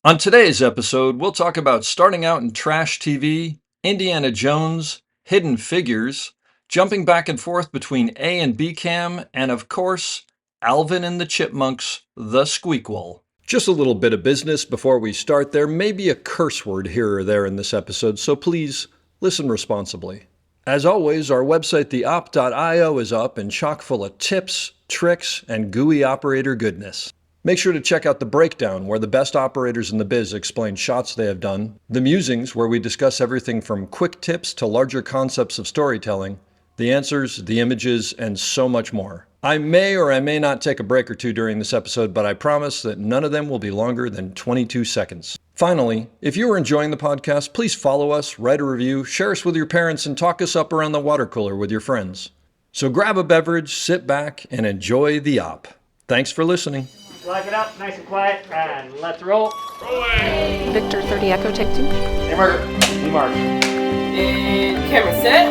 On today's episode, we'll talk about starting out in trash TV, Indiana Jones, Hidden Figures, jumping back and forth between A and B cam, and of course, Alvin and the Chipmunks, The Squeakquel. Just a little bit of business before we start. There may be a curse word here or there in this episode, so please listen responsibly. As always, our website, theop.io, is up and chock full of tips, tricks, and gooey operator goodness. Make sure to check out The Breakdown, where the best operators in the biz explain shots they have done, The Musings, where we discuss everything from quick tips to larger concepts of storytelling, the answers, the images, and so much more. I may or I may not take a break or two during this episode, but I promise that none of them will be longer than 22 seconds. Finally, if you are enjoying the podcast, please follow us, write a review, share us with your parents, and talk us up around the water cooler with your friends. So grab a beverage, sit back, and enjoy the op. Thanks for listening. Lock it up, nice and quiet, and let's roll. Rolling. Victor 30 Echo, take 2. Hey, Mark. Hey, Mark. And camera set.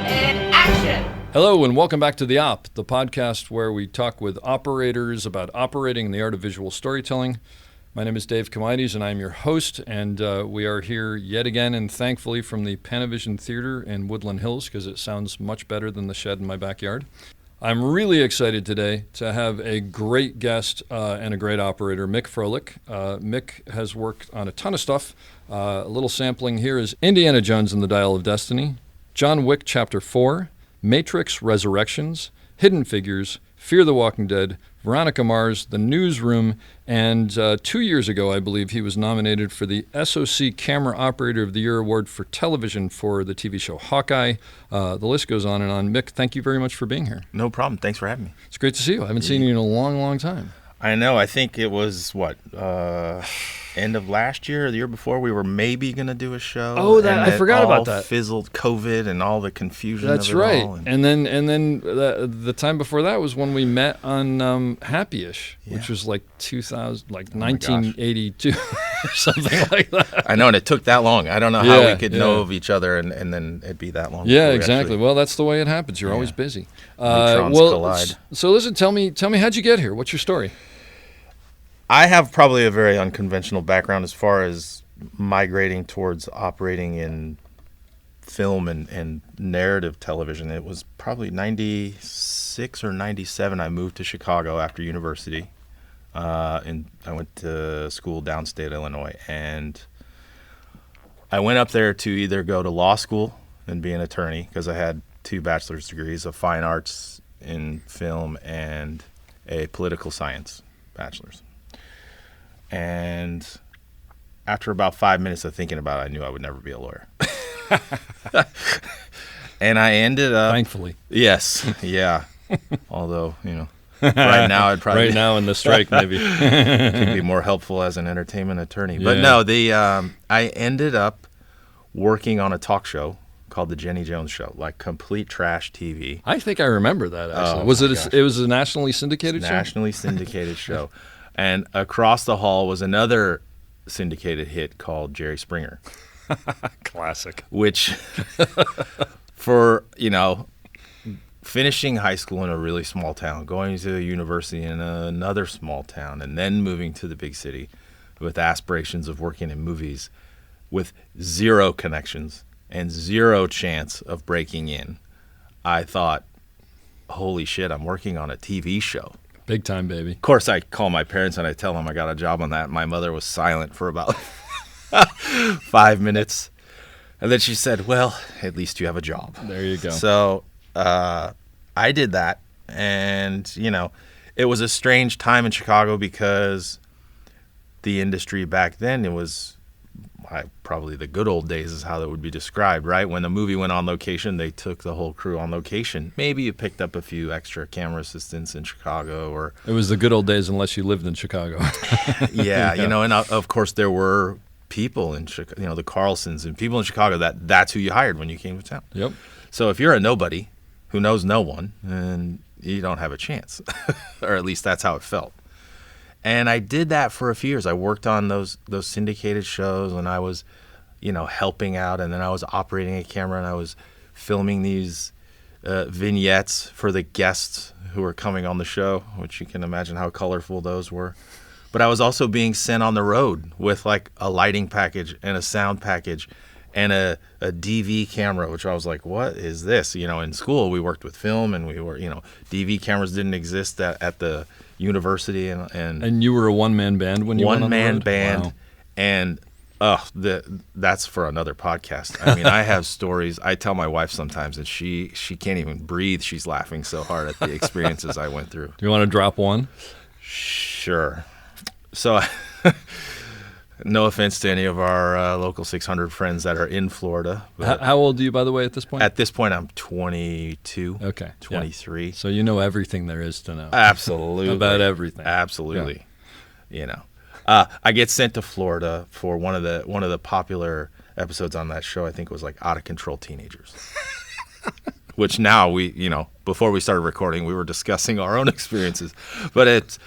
And action. Hello and welcome back to The Op, the podcast where we talk with operators about operating and the art of visual storytelling. My name is Dave Comides and I'm your host, and we are here yet again and thankfully from the Panavision Theater in Woodland Hills because it sounds much better than the shed in my backyard. I'm really excited today to have a great guest and a great operator, Mick Froehlich. Mick has worked on a ton of stuff. A little sampling here is Indiana Jones and the Dial of Destiny, John Wick Chapter 4, Matrix Resurrections, Hidden Figures, Fear the Walking Dead, Veronica Mars, The Newsroom, and 2 years ago, I believe, he was nominated for the SOC Camera Operator of the Year Award for television for the TV show Hawkeye. The list goes on and on. Mick, thank you very much for being here. No problem. Thanks for having me. It's great to see you. I haven't seen you in a long, long time. I know. I think it was, end of last year or the year before, we were maybe going to do a show. Oh, I forgot about that. Fizzled COVID and all the confusion That's of it right. all. And then the time before that was when we met on Happy-ish, which was like 1982 or something like that. I know, and it took that long. I don't know how we could know of each other and then it'd be that long. Yeah, exactly. Well, that's the way it happens. You're always busy. Neutrons collide. So listen, tell me, how'd you get here? What's your story? I have probably a very unconventional background as far as migrating towards operating in film and narrative television. It was probably 96 or 97 I moved to Chicago after university. And I went to school downstate Illinois. And I went up there to either go to law school and be an attorney, because I had 2 bachelor's degrees of fine arts in film and a political science bachelor's. And after about 5 minutes of thinking about it, I knew I would never be a lawyer. And I ended up... Thankfully. Yes. Yeah. Although, right now I'd probably... Right now in the strike, maybe. could be more helpful as an entertainment attorney. Yeah. But no, I ended up working on a talk show called The Jenny Jones Show, like complete trash TV. I think I remember that, actually. Oh, was it? It was a nationally syndicated show? Nationally syndicated show. And across the hall was another syndicated hit called Jerry Springer. Classic. Which, for, finishing high school in a really small town, going to a university in another small town, and then moving to the big city with aspirations of working in movies with 0 connections and 0 chance of breaking in, I thought, holy shit, I'm working on a TV show. Big time, baby. Of course, I call my parents and I tell them I got a job on that. My mother was silent for about 5 minutes. And then she said, well, at least you have a job. There you go. So I did that. And, it was a strange time in Chicago because the industry back then, it was probably the good old days is how that would be described, right? When the movie went on location, they took the whole crew on location. Maybe you picked up a few extra camera assistants in Chicago, or it was the good old days unless you lived in Chicago. Yeah, and of course there were people in Chicago, the Carlsons and people in Chicago that's who you hired when you came to town. Yep. So if you're a nobody who knows no one, then you don't have a chance, or at least that's how it felt. And I did that for a few years. I worked on those syndicated shows, and I was, helping out, and then I was operating a camera, and I was filming these vignettes for the guests who were coming on the show, which you can imagine how colorful those were. but I was also being sent on the road with like a lighting package and a sound package and a DV camera, which I was like, what is this? You know, in school we worked with film and we were, you know, DV cameras didn't exist at the university. And you were a one-man band when you went on the road? One-man band. Wow. And that's for another podcast. I mean, I have stories. I tell my wife sometimes, and she can't even breathe. She's laughing so hard at the experiences I went through. Do you want to drop one? Sure. So, no offense to any of our local 600 friends that are in Florida. How old are you, by the way, at this point? At this point, I'm 22. Okay. 23. Yeah. So you know everything there is to know. Absolutely. About everything. Absolutely. Yeah. You know. I get sent to Florida for one of the popular episodes on that show. I think it was like Out of Control Teenagers, which now we, you know, before we started recording, we were discussing our own experiences. But it's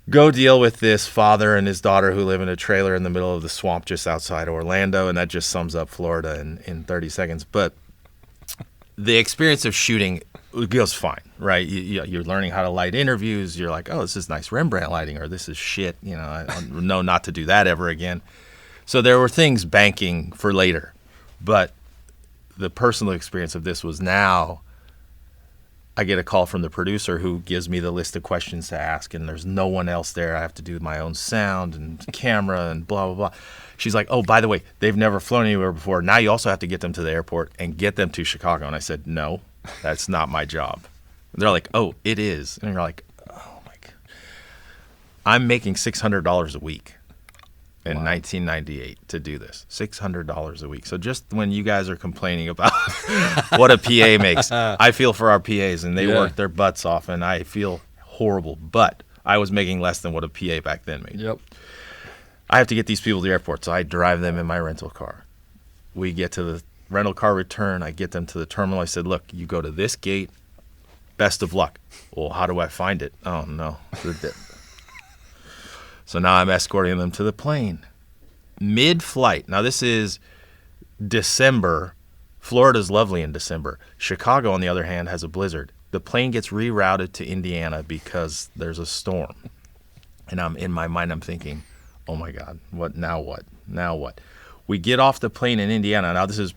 go deal with this father and his daughter who live in a trailer in the middle of the swamp just outside Orlando, and that just sums up Florida in 30 seconds. But the experience of shooting goes fine, right? You're learning how to light interviews. You're like, oh, this is nice Rembrandt lighting, or this is shit. You know, I know not to do that ever again. So there were things banking for later. But the personal experience of this was now I get a call from the producer who gives me the list of questions to ask, and there's no one else there. I have to do my own sound and camera and blah, blah, blah. She's like, oh, by the way, they've never flown anywhere before. Now you also have to get them to the airport and get them to Chicago. And I said, no. That's not my job. And they're like, oh, it is. And you're like, oh, my God. I'm making $600 a week in 1998 to do this. $600 a week. So just when you guys are complaining about what a PA makes, I feel for our PAs, and they work their butts off, and I feel horrible. But I was making less than what a PA back then made. Yep. I have to get these people to the airport, so I drive them in my rental car. We get to the rental car return. I get them to the terminal. I said, look, you go to this gate. Best of luck. Well, how do I find it? Oh, no. So now I'm escorting them to the plane. Mid-flight. Now, this is December. Florida's lovely in December. Chicago, on the other hand, has a blizzard. The plane gets rerouted to Indiana because there's a storm. And in my mind, I'm thinking, oh, my God, what? Now what? We get off the plane in Indiana. Now, this is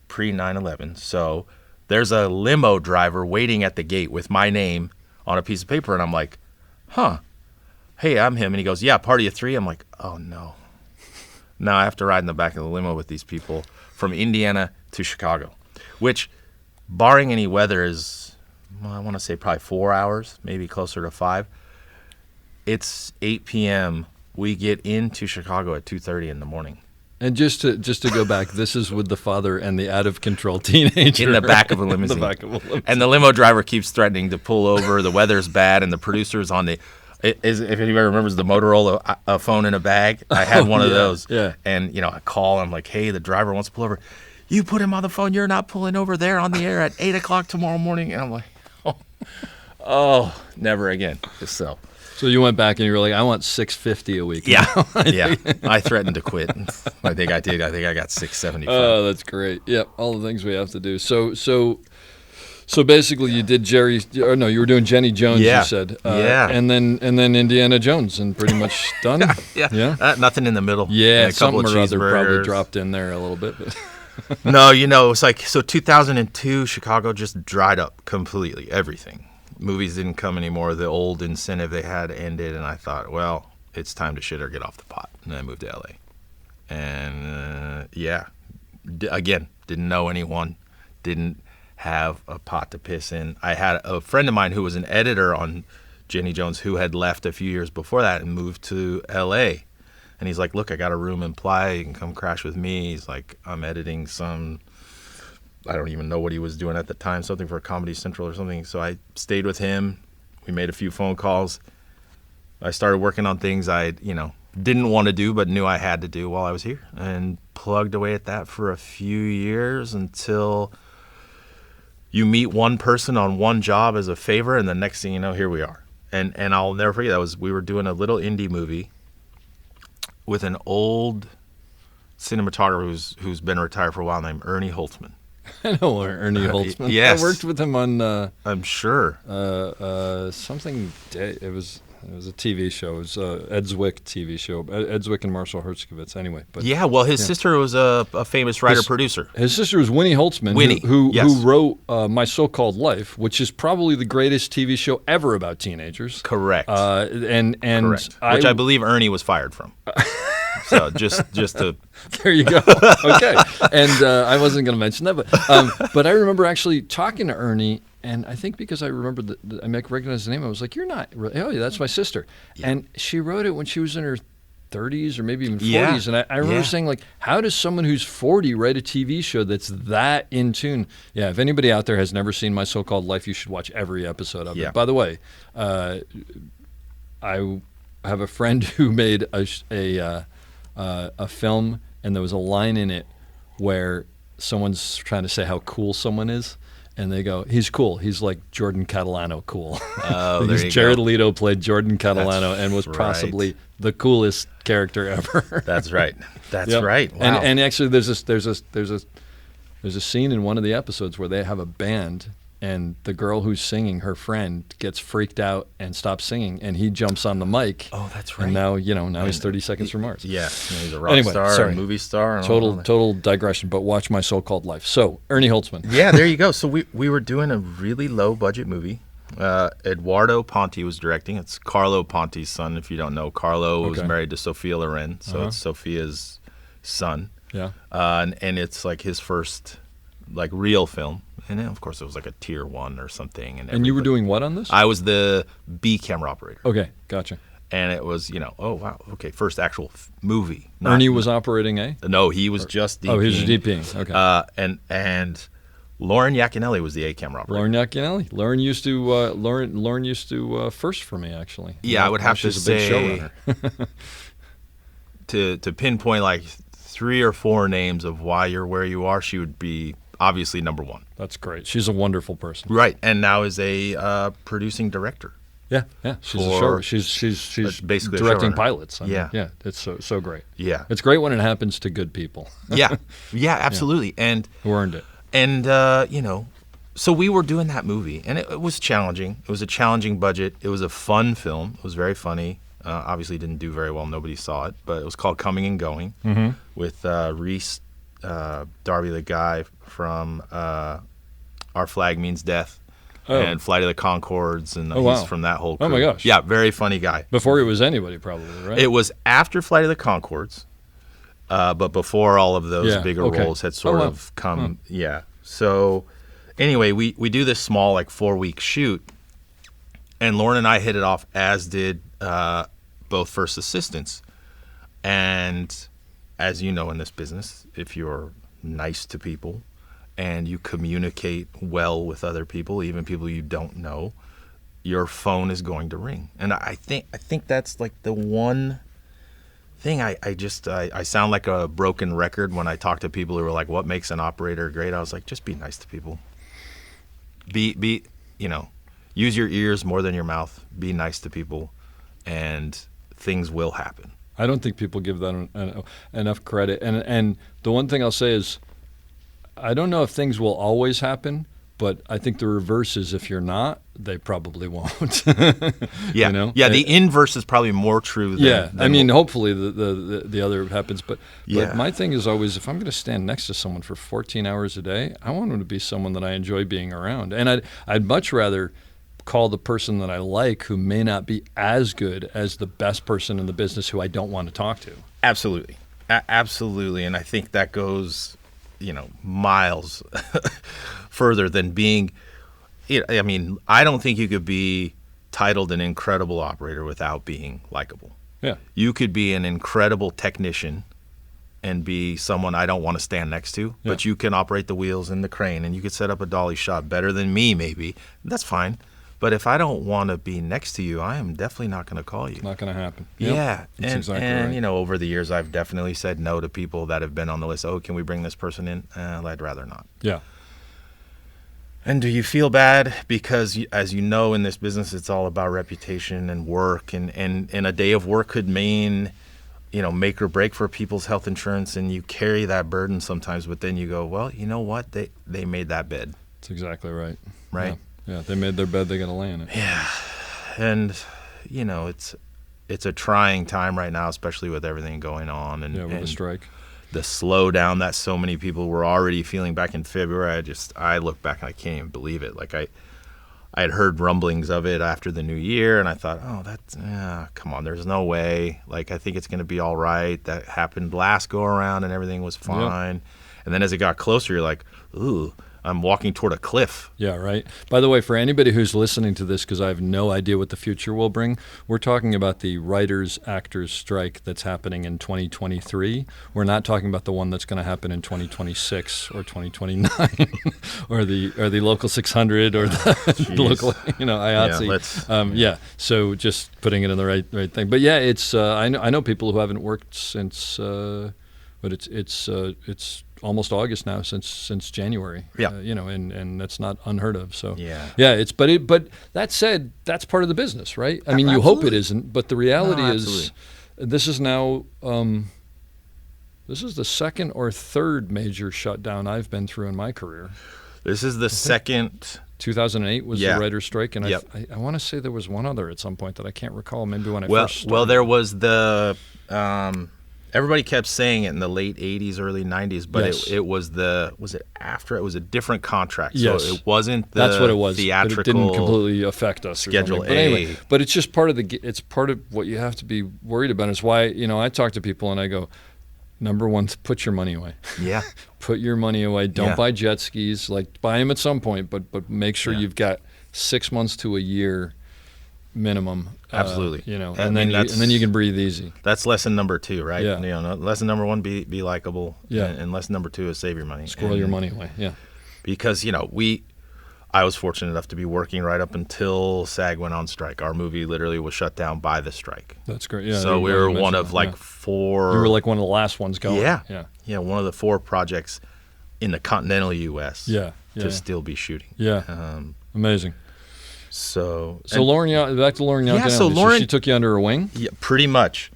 pre-9/11. So there's a limo driver waiting at the gate with my name on a piece of paper. And I'm like, huh, hey, I'm him. And he goes, yeah, party of three. I'm like, oh, no. Now I have to ride in the back of the limo with these people from Indiana to Chicago, which, barring any weather, is, well, I want to say probably 4 hours, maybe closer to 5. It's 8 p.m. We get into Chicago at 2:30 in the morning. And just to go back, this is with the father and the out-of-control teenager. In the back of a limousine. And the limo driver keeps threatening to pull over. The weather's bad, and the producer's on the if anybody remembers the Motorola a phone in a bag, I had one of those. Yeah. And, you know, I call, I'm like, hey, the driver wants to pull over. You put him on the phone. You're not pulling over there on the air at 8 o'clock tomorrow morning. And I'm like, oh, never again. So you went back and you were like, I want $650 a week. Yeah. Yeah. I threatened to quit. I think I did. I think I got $675. Oh, that's great. Yep. All the things we have to do. So basically, you did you were doing Jenny Jones. Yeah. You said, and then Indiana Jones, and pretty much done. Yeah. Nothing in the middle. Yeah, a couple something of or other probably cheeseburgers. dropped in there a little bit. But No, you know, it's like, so 2002, Chicago just dried up completely. Everything. Movies didn't come anymore. The old incentive they had ended, and I thought, well, it's time to shit or get off the pot. And I moved to LA. And again, didn't know anyone, didn't have a pot to piss in. I had a friend of mine who was an editor on Jenny Jones who had left a few years before that and moved to LA. And he's like, look, I got a room in Playa. You can come crash with me. He's like, I'm editing some, I don't even know what he was doing at the time, something for Comedy Central or something. So I stayed with him. We made a few phone calls. I started working on things I, didn't want to do but knew I had to do while I was here, and plugged away at that for a few years until you meet one person on one job as a favor, and the next thing you know, here we are. And I'll never forget, we were doing a little indie movie with an old cinematographer who's been retired for a while named Ernie Holtzman. I know Ernie Holtzman. Yes. I worked with him on I'm sure something. It was It was a TV show. It was Ed Zwick TV show. Ed Zwick and Marshall Herskovitz. Anyway, but Yeah, well, his sister was a famous writer-producer. his sister was Winnie Holtzman, who wrote My So-Called Life, which is probably the greatest TV show ever about teenagers. Correct. And Correct. Which I believe Ernie was fired from. So just to there you go. Okay. And I wasn't going to mention that, but I remember actually talking to Ernie. And I think because I remembered I recognized the name, I was like, "You're not really? Oh, yeah, that's my sister." Yeah. And she wrote it when she was in her 30s or maybe even 40s. Yeah. And I remember saying, like, how does someone who's 40 write a TV show that's that in tune? Yeah, if anybody out there has never seen My So-Called Life, you should watch every episode of it. By the way, I have a friend who made a film, and there was a line in it where someone's trying to say how cool someone is. And they go, he's cool. He's like Jordan Catalano cool. Oh, there you Jared go. Leto played Jordan Catalano and was possibly the coolest character ever. That's right. That's right. Wow. And actually, there's a scene in one of the episodes where they have a band, and the girl who's singing, her friend, gets freaked out and stops singing, and he jumps on the mic. Oh, that's right. And now he's 30 Seconds from Mars. Yeah, he's a rock star, a movie star. And total digression, but watch My So-Called Life. So, Ernie Holtzman. Yeah, there you go. So we were doing a really low budget movie. Eduardo Ponti was directing. It's Carlo Ponti's son. If you don't know, Carlo was married to Sofia Loren, so it's Sofia's son. Yeah. And it's like his first like real film. And then, of course, it was like a tier 1 or something. And you were doing what on this? I was the B camera operator. Okay, gotcha. And it was, oh, wow, okay, first actual movie. Ernie was operating A? No, he was just DPing. Oh, he was DPing, okay. And Lauren Yaconelli was the A camera operator. Lauren Yaconelli. Lauren used to first for me, actually. Yeah, I would have to say, a big showrunner. to pinpoint like 3 or 4 names of why you're where you are, she would be obviously number 1. That's great. She's a wonderful person. Right, and now is a producing director. Yeah. She's a show. She's basically directing pilots. I mean, yeah, it's so great. Yeah, it's great when it happens to good people. yeah, absolutely, and who earned it. And so we were doing that movie, and it was challenging. It was a challenging budget. It was a fun film. It was very funny. Obviously, didn't do very well. Nobody saw it, but it was called Coming and Going with Reese Darby, the guy from Our Flag Means Death and Flight of the Conchords, and he's from that whole crew. Oh my gosh. Yeah, very funny guy. Before he was anybody, probably, right? It was after Flight of the Conchords, but before all of those bigger roles had sort of come. Yeah. So anyway, we do this small, like 4-week shoot, and Lauren and I hit it off, as did both first assistants. And as you know, in this business, if you're nice to people and you communicate well with other people, even people you don't know, your phone is going to ring. And I think that's like the one thing. I sound like a broken record when I talk to people who are like, what makes an operator great? I was like, just be nice to people. Be use your ears more than your mouth. Be nice to people, and things will happen. I don't think people give that enough credit. And the one thing I'll say is, I don't know if things will always happen, but I think the reverse is, if you're not, they probably won't. Yeah, the inverse is probably more true than hopefully the other happens. But my thing is always, if I'm going to stand next to someone for 14 hours a day, I want them to be someone that I enjoy being around. And I'd much rather call the person that I like, who may not be as good as the best person in the business who I don't want to talk to. Absolutely. Absolutely. And I think that goes, miles further than being, I don't think you could be titled an incredible operator without being likable. Yeah. You could be an incredible technician and be someone I don't want to stand next to, but you can operate the wheels and the crane, and you could set up a dolly shot better than me, maybe. That's fine. But if I don't want to be next to you, I am definitely not going to call you. It's not going to happen. Yeah. That's exactly right. Over the years, I've definitely said no to people that have been on the list. Oh, can we bring this person in? I'd rather not. Yeah. And do you feel bad? Because, as you know, in this business, it's all about reputation and work. And a day of work could mean, make or break for people's health insurance. And you carry that burden sometimes. But then you go, well, you know what? They made that bed. That's exactly right. Right? Yeah, they made their bed, they got to lay in it. Yeah. And, it's a trying time right now, especially with everything going on and with the strike. The slowdown that so many people were already feeling back in February. I look back and I can't even believe it. Like I had heard rumblings of it after the new year, and I thought, oh, come on, there's no way. Like, I think it's going to be all right. That happened last go around and everything was fine. Yep. And then as it got closer, you're like, ooh, I'm walking toward a cliff. Yeah, right. By the way, for anybody who's listening to this, because I have no idea what the future will bring, we're talking about the writers-actors strike that's happening in 2023. We're not talking about the one that's going to happen in 2026 or 2029 or the local 600 or the local, IATSE. Yeah, so just putting it in the right thing. But yeah, it's I know people who haven't worked since, but it's almost August now, since January. Yeah. And that's not unheard of. So yeah. But that said, that's part of the business, right? I mean, you hope it isn't, but the reality is, this is now this is the second or third major shutdown I've been through in my career. This is the second. 2008 was the writer's strike, and yep. I want to say there was one other at some point that I can't recall. Maybe when I first started. Well, there was the. Everybody kept saying it in the late 80s, early 90s, but yes. it was after? It was a different contract. Yes. So it wasn't the That's what it was. theatrical. But it didn't completely affect us. Schedule A. But anyway, it's just part of what you have to be worried about. It's why, I talk to people and I go, number one, put your money away. Yeah. Put your money away. Don't buy jet skis. Like, buy them at some point, but make sure you've got 6 months to a year minimum. Absolutely. And then you can breathe easy. That's lesson number 2, right? Yeah. Lesson number 1, be likable. Yeah. And lesson number 2 is save your money. Squirrel your money away. Yeah. Because, I was fortunate enough to be working right up until SAG went on strike. Our movie literally was shut down by the strike. That's great. Yeah. So we were one of 4. You were like one of the last ones going. Yeah. One of the 4 projects in the continental U.S. to still be shooting. Yeah. Amazing. So Lauren, back to Lauren Young. Yeah, so Lauren, she took you under her wing? Yeah, pretty much.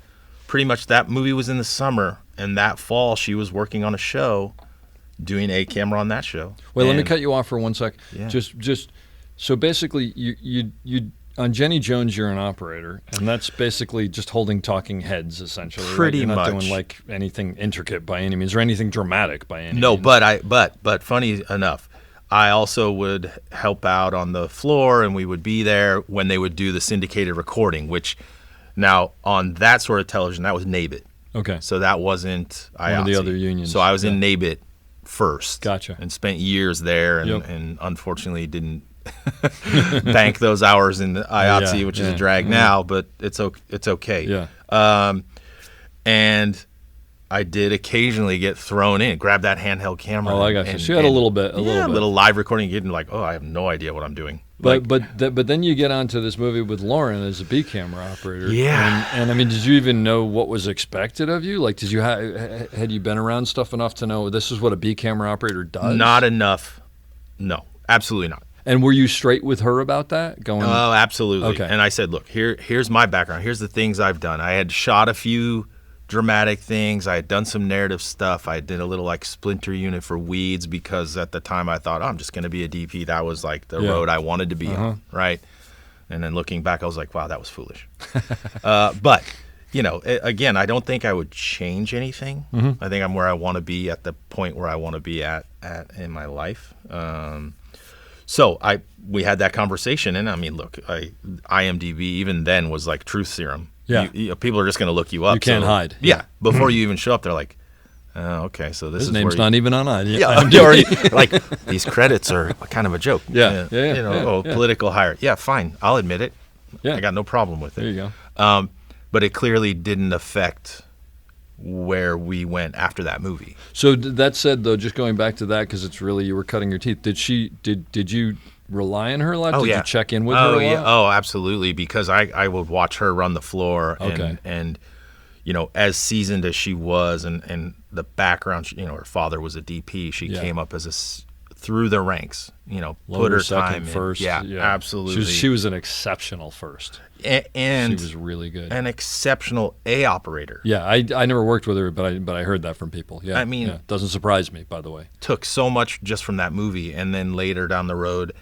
That movie was in the summer, and that fall she was working on a show, doing a camera on that show. Wait, let me cut you off for 1 sec. Yeah. Just so basically, you on Jenny Jones, you're an operator, and that's basically just holding talking heads, essentially. Pretty You're not much. doing like anything intricate by any means, or anything dramatic by any means. No, but funny enough, I also would help out on the floor, and we would be there when they would do the syndicated recording, which now on that sort of television, that was NABIT. Okay. So that wasn't IATSE. One of the other unions. So I was in NABIT first. Gotcha. And spent years there, and unfortunately didn't bank those hours in the IATSE, which is a drag now, but it's okay. Yeah. And I did occasionally get thrown in, grab that handheld camera. Oh, I got you. So you had a little bit. A little live recording, getting like, oh, I have no idea what I'm doing. But then you get onto this movie with Lauren as a B camera operator. Yeah. And I mean, did you even know what was expected of you? Like, did you had you been around stuff enough to know this is what a B camera operator does? Not enough. No, absolutely not. And were you straight with her about that? Oh, absolutely. Okay. And I said, look, here's my background. Here's the things I've done. I had shot a few dramatic things. I had done some narrative stuff. I did a little like splinter unit for Weeds because at the time I thought, I'm just going to be a DP. That was like the road I wanted to be on, right? And then looking back, I was like, wow, that was foolish. But, again, I don't think I would change anything. Mm-hmm. I think I'm where I want to be at the point where I want to be at in my life. So we had that conversation, and I mean, look, IMDb even then was like truth serum. Yeah. People are just going to look you up. You can't hide. Yeah. Before you even show up, they're like, oh, okay, so this His is name's where not even on it. Yeah. Like, these credits are kind of a joke. Yeah. Political hire. Yeah, fine. I'll admit it. Yeah. I got no problem with it. There you go. But it clearly didn't affect where we went after that movie. So that said, though, just going back to that, because it's really, you were cutting your teeth. Did you rely on her a lot? Oh, Did yeah. you check in with her a lot? Oh, absolutely, because I would watch her run the floor, and as seasoned as she was, and the background, her father was a DP. She came up as through the ranks, put her time in. First. Yeah, absolutely. She was an exceptional first. And she was really good. An exceptional A operator. Yeah, I never worked with her, but I heard that from people. Yeah, I mean, doesn't surprise me, by the way. Took so much just from that movie, and then later down the road,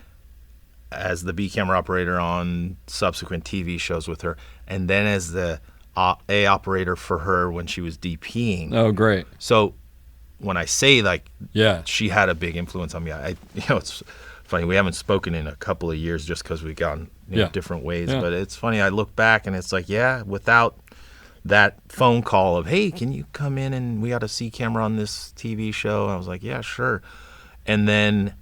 as the B camera operator on subsequent TV shows with her, and then as the A operator for her when she was DPing. Oh, great. So when I say like, Yeah. she had a big influence on me, it's funny, we haven't spoken in a couple of years just because we've gone different ways. Yeah. But it's funny, I look back and it's like, without that phone call of, hey, can you come in and we got a C camera on this TV show? I was like, yeah, sure. And then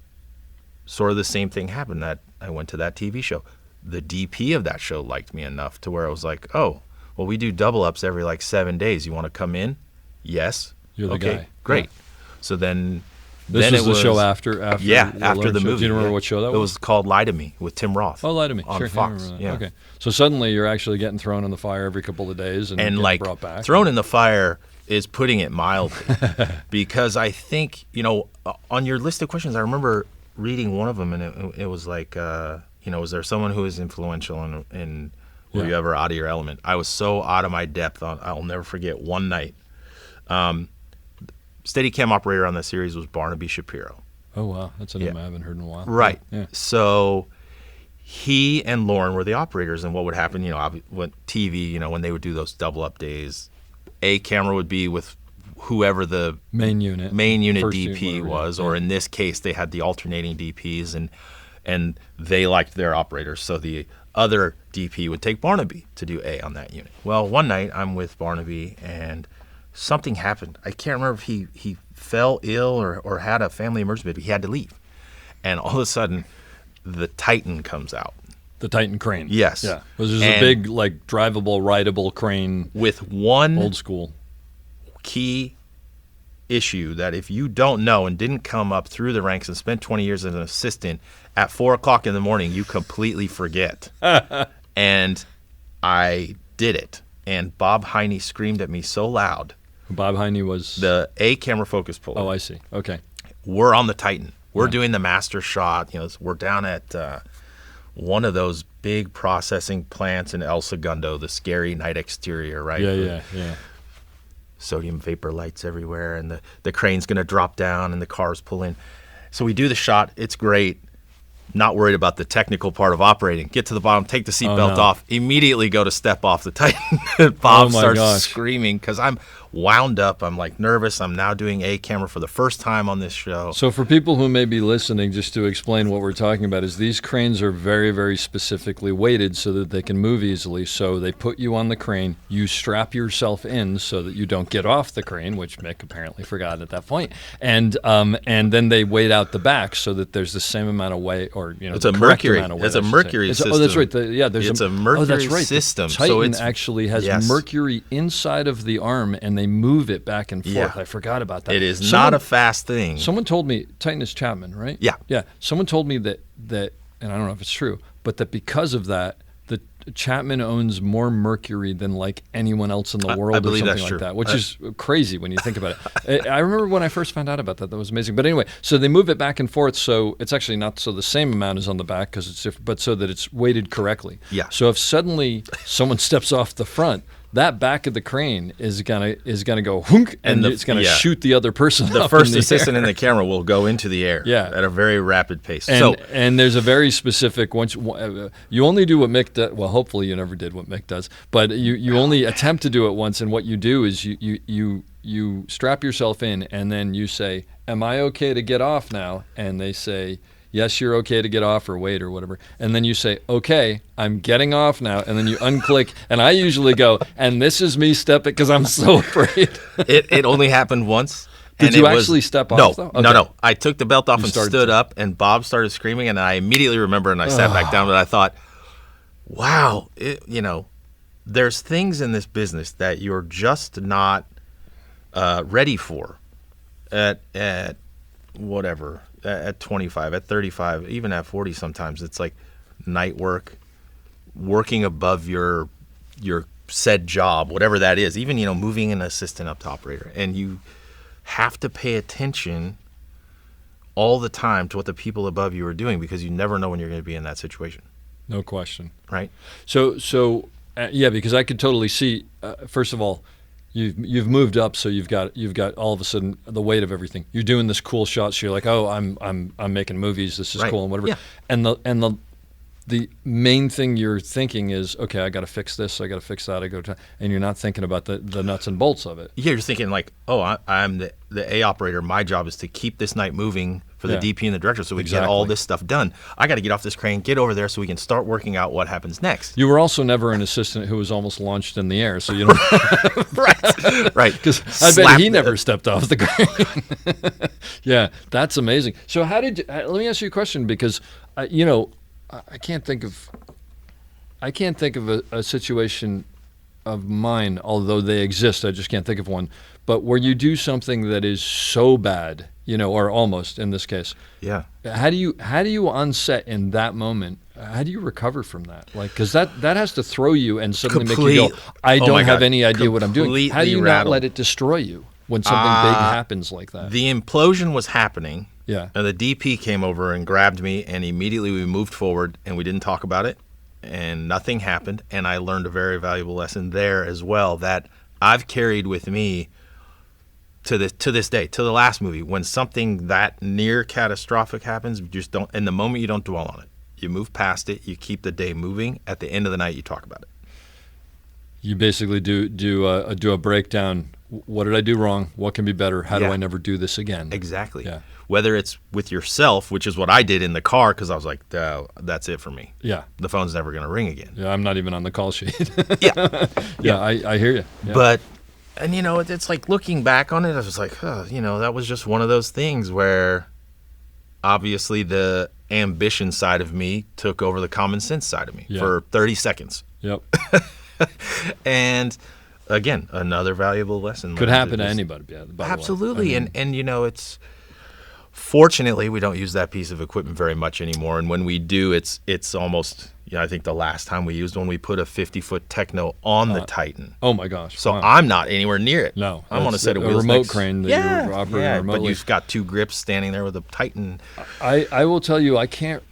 sort of the same thing happened, that I went to that TV show. The DP of that show liked me enough to where I was like, oh, well, we do double ups every like 7 days. You want to come in? Yes. You're the okay, guy. great. Yeah. So then This then was it the was show after after the show. movie. Do you remember yeah. what show that was? It was called Lie to Me with Tim Roth. Oh, Lie to Me. On Sure, Fox. I remember that. Yeah. Okay. So suddenly you're actually getting thrown in the fire every couple of days and getting like brought back. thrown in the fire is putting it mildly, because I think, on your list of questions, I remember reading one of them, and it was like, was there someone who was influential in were you ever out of your element? I was so out of my depth. I'll never forget one night. Steadicam operator on the series was Barnaby Shapiro. Oh, wow. That's a name I haven't heard in a while. Right. Yeah. So he and Lauren were the operators, and what would happen, when TV, when they would do those double up days, A camera would be with whoever the main unit First unit, DP whatever, was, yeah. or in this case, they had the alternating DPs, and they liked their operators, so the other DP would take Barnaby to do A on that unit. Well, one night I'm with Barnaby, and something happened. I can't remember if he fell ill or had a family emergency, but he had to leave. And all of a sudden, the Titan comes out. The Titan crane. Yes. Yeah. Was a big, like, drivable, rideable crane. With one old school key issue that if you don't know and didn't come up through the ranks and spend 20 years as an assistant, at 4 o'clock in the morning, you completely forget. And I did it. And Bob Heine screamed at me so loud. Bob Heine was the A camera focus puller. Oh, I see. Okay. We're on the Titan. We're doing the master shot. We're down at one of those big processing plants in El Segundo, the scary night exterior, right? Yeah. Sodium vapor lights everywhere, and the crane's going to drop down, and the cars pull in. So we do the shot. It's great. Not worried about the technical part of operating. Get to the bottom, take the seatbelt off, immediately go to step off the Titan. Bob starts screaming because I'm wound up. I'm like nervous. I'm now doing A camera for the first time on this show. So for people who may be listening, just to explain what we're talking about, is these cranes are very, very specifically weighted so that they can move easily. So they put you on the crane, you strap yourself in so that you don't get off the crane, which Mick apparently forgot at that point, and then they weight out the back so that there's the same amount of weight, or it's a mercury. It's a mercury system. Oh, that's right. There's a mercury that's right. system. The Titan so it's actually has mercury inside of the arm, and they move it back and forth. Yeah. I forgot about that. It is not a fast thing. Someone told me, Titan is Chapman, right? Yeah. Yeah. Someone told me that, and I don't know if it's true, but that because of that, the Chapman owns more mercury than like anyone else in the world, I or believe something that's like true. that, which is crazy when you think about it. I remember when I first found out about that. That was amazing. But anyway, so they move it back and forth, so it's actually not so the same amount is on the back because it's different, but so that it's weighted correctly. Yeah. So if suddenly someone steps off the front, that back of the crane is gonna go hunk, and it's gonna shoot the other person. The up first in the assistant air. in the camera will go into the air at a very rapid pace. And there's a very specific you only do what Mick does. Well, hopefully you never did what Mick does, but you only attempt to do it once. And what you do is you strap yourself in, and then you say, "Am I okay to get off now?" And they say, "Yes, you're okay to get off," or "Wait," or whatever. And then you say, "Okay, I'm getting off now." And then you unclick. And I usually go, "And this is me stepping," because I'm so afraid. It only happened once. Did you actually step off, though? Okay. No. I took the belt off and stood up, and Bob started screaming, and I immediately remembered, and I sat back down, but I thought, wow, there's things in this business that you're just not ready for at whatever. At 25, at 35, even at 40 sometimes. It's like night work, working above your said job, whatever that is, even, moving an assistant up to operator. And you have to pay attention all the time to what the people above you are doing, because you never know when you're going to be in that situation. No question. Right? So because I could totally see, first of all, You've moved up, so you've got all of a sudden the weight of everything. You're doing this cool shot, so you're like, oh, I'm making movies. This is cool and whatever. Yeah. And the the main thing you're thinking is, okay, I got to fix this, I got to fix that, and you're not thinking about the nuts and bolts of it. Yeah, you're thinking like, oh, I'm the A operator. My job is to keep this night moving for the DP and the director so we can get all this stuff done. I got to get off this crane, get over there so we can start working out what happens next. You were also never an assistant who was almost launched in the air, so you don't. right. Because I bet he never stepped off the crane. Yeah, that's amazing. So how did you, let me ask you a question, because I can't think of a situation of mine, although they exist. I just can't think of one. But where you do something that is so bad, or almost in this case. Yeah. How do you on set in that moment? How do you recover from that? Like, because that has to throw you and suddenly make you go, I don't have any idea what I'm doing. How do you not let it destroy you when something big happens like that? The implosion was happening. Yeah. And the DP came over and grabbed me, and immediately we moved forward, and we didn't talk about it, and nothing happened. And I learned a very valuable lesson there as well that I've carried with me to this day, to the last movie. When something that near catastrophic happens, you just don't. In the moment, you don't dwell on it. You move past it. You keep the day moving. At the end of the night, you talk about it. You basically do a breakdown. What did I do wrong? What can be better? How do I never do this again? Exactly. Yeah. Whether it's with yourself, which is what I did in the car, because I was like, that's it for me. Yeah. The phone's never going to ring again. Yeah, I'm not even on the call sheet. Yeah. I hear you. Yeah. But, and it's like looking back on it, I was like, that was just one of those things where obviously the ambition side of me took over the common sense side of me for 30 seconds. Yep. And again, another valuable lesson. Could happen to anybody. By the way. Absolutely. And it's, fortunately, we don't use that piece of equipment very much anymore. And when we do, it's almost, I think the last time we used one, we put a 50-foot Techno on the Titan. Oh, my gosh. So I'm not anywhere near it. No. I'm on a set of wheels. A remote crane that you're operating remotely. But you've got two grips standing there with a Titan. I will tell you, I can't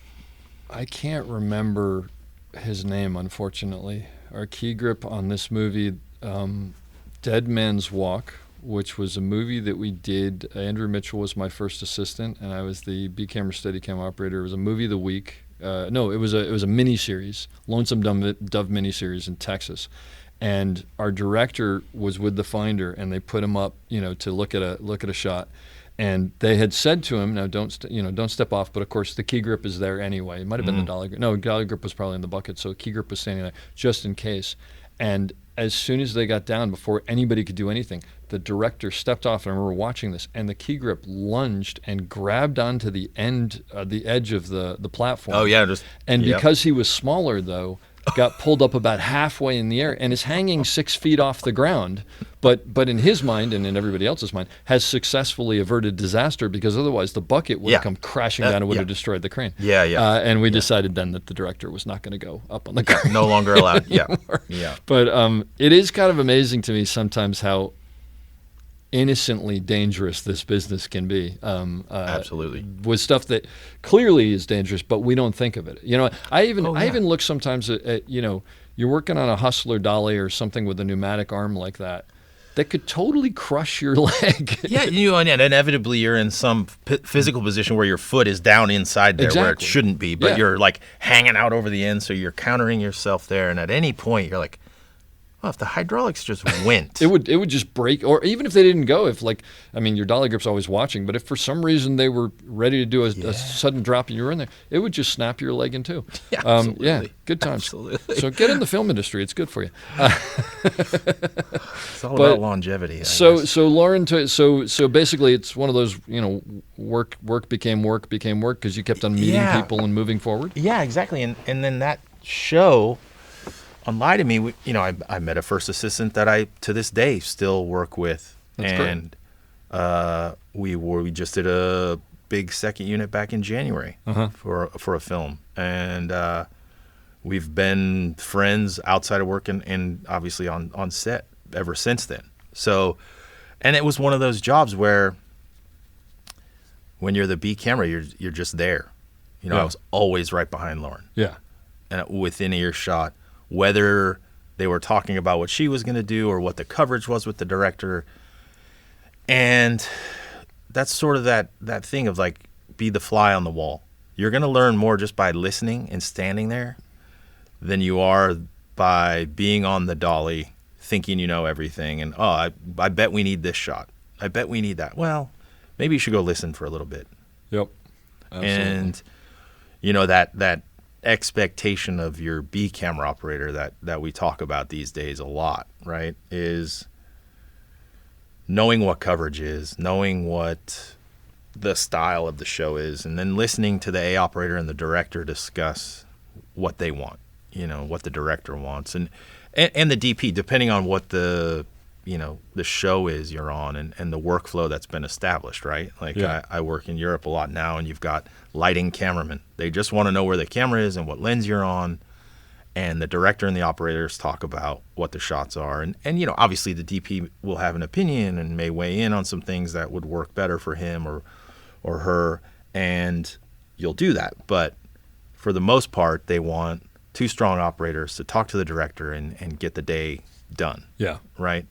remember his name, unfortunately. Our key grip on this movie, Dead Man's Walk, which was a movie that we did. Andrew Mitchell was my first assistant, and I was the B camera Steadicam operator. It was a movie of the week. It was a mini-series, Lonesome Dove mini-series in Texas. And our director was with the finder, and they put him up, to look at a shot. And they had said to him, "Now don't step off." But of course, the key grip is there anyway. It might have been the dolly grip. No, dolly grip was probably in the bucket, so key grip was standing there just in case. And as soon as they got down, before anybody could do anything, the director stepped off, and I remember watching this, and the key grip lunged and grabbed onto the edge of the platform. Oh yeah, because he was smaller though, got pulled up about halfway in the air and is hanging 6 feet off the ground. But in his mind and in everybody else's mind, has successfully averted disaster, because otherwise the bucket would have come crashing down and would have destroyed the crane. Yeah. And we decided then that the director was not going to go up on the crane. No longer allowed. Yeah. But it is kind of amazing to me sometimes how innocently dangerous this business can be. Absolutely. With stuff that clearly is dangerous, but we don't think of it. I even look sometimes at you're working on a Hustler dolly or something with a pneumatic arm like that could totally crush your leg. And inevitably you're in some physical position where your foot is down inside there where it shouldn't be, but you're like hanging out over the end, so you're countering yourself there. And at any point you're like, well, if the hydraulics just went, it would just break. Or even if they didn't go, your dolly grip's always watching, but if for some reason they were ready to do a sudden drop and you were in there, it would just snap your leg in two. Yeah, absolutely. Good times. Absolutely. So get in the film industry; it's good for you. It's all about longevity. So Lauren, so basically, it's one of those work became work because you kept on meeting people and moving forward. Yeah, exactly. And then that show on Lie to Me, I met a first assistant that I, to this day, still work with. That's great. We just did a big second unit back in January for a film. And we've been friends outside of work and obviously on set ever since then. So, and it was one of those jobs where when you're the B camera, you're just there. I was always right behind Lauren. Yeah. And within earshot, whether they were talking about what she was going to do or what the coverage was with the director. And that's sort of that thing of like, be the fly on the wall. You're going to learn more just by listening and standing there than you are by being on the dolly thinking you know everything. And, I bet we need this shot. I bet we need that. Well, maybe you should go listen for a little bit. Yep. Absolutely. And, that expectation of your B camera operator that we talk about these days a lot, right, is knowing what coverage is, knowing what the style of the show is, and then listening to the A operator and the director discuss what they want, what the director wants, and the DP, depending on what the show is you're on and the workflow that's been established, right? Like I work in Europe a lot now, and you've got lighting cameramen. They just want to know where the camera is and what lens you're on, and the director and the operators talk about what the shots are. And obviously the DP will have an opinion and may weigh in on some things that would work better for him or her, and you'll do that. But for the most part, they want two strong operators to talk to the director and get the day done. Yeah. Right?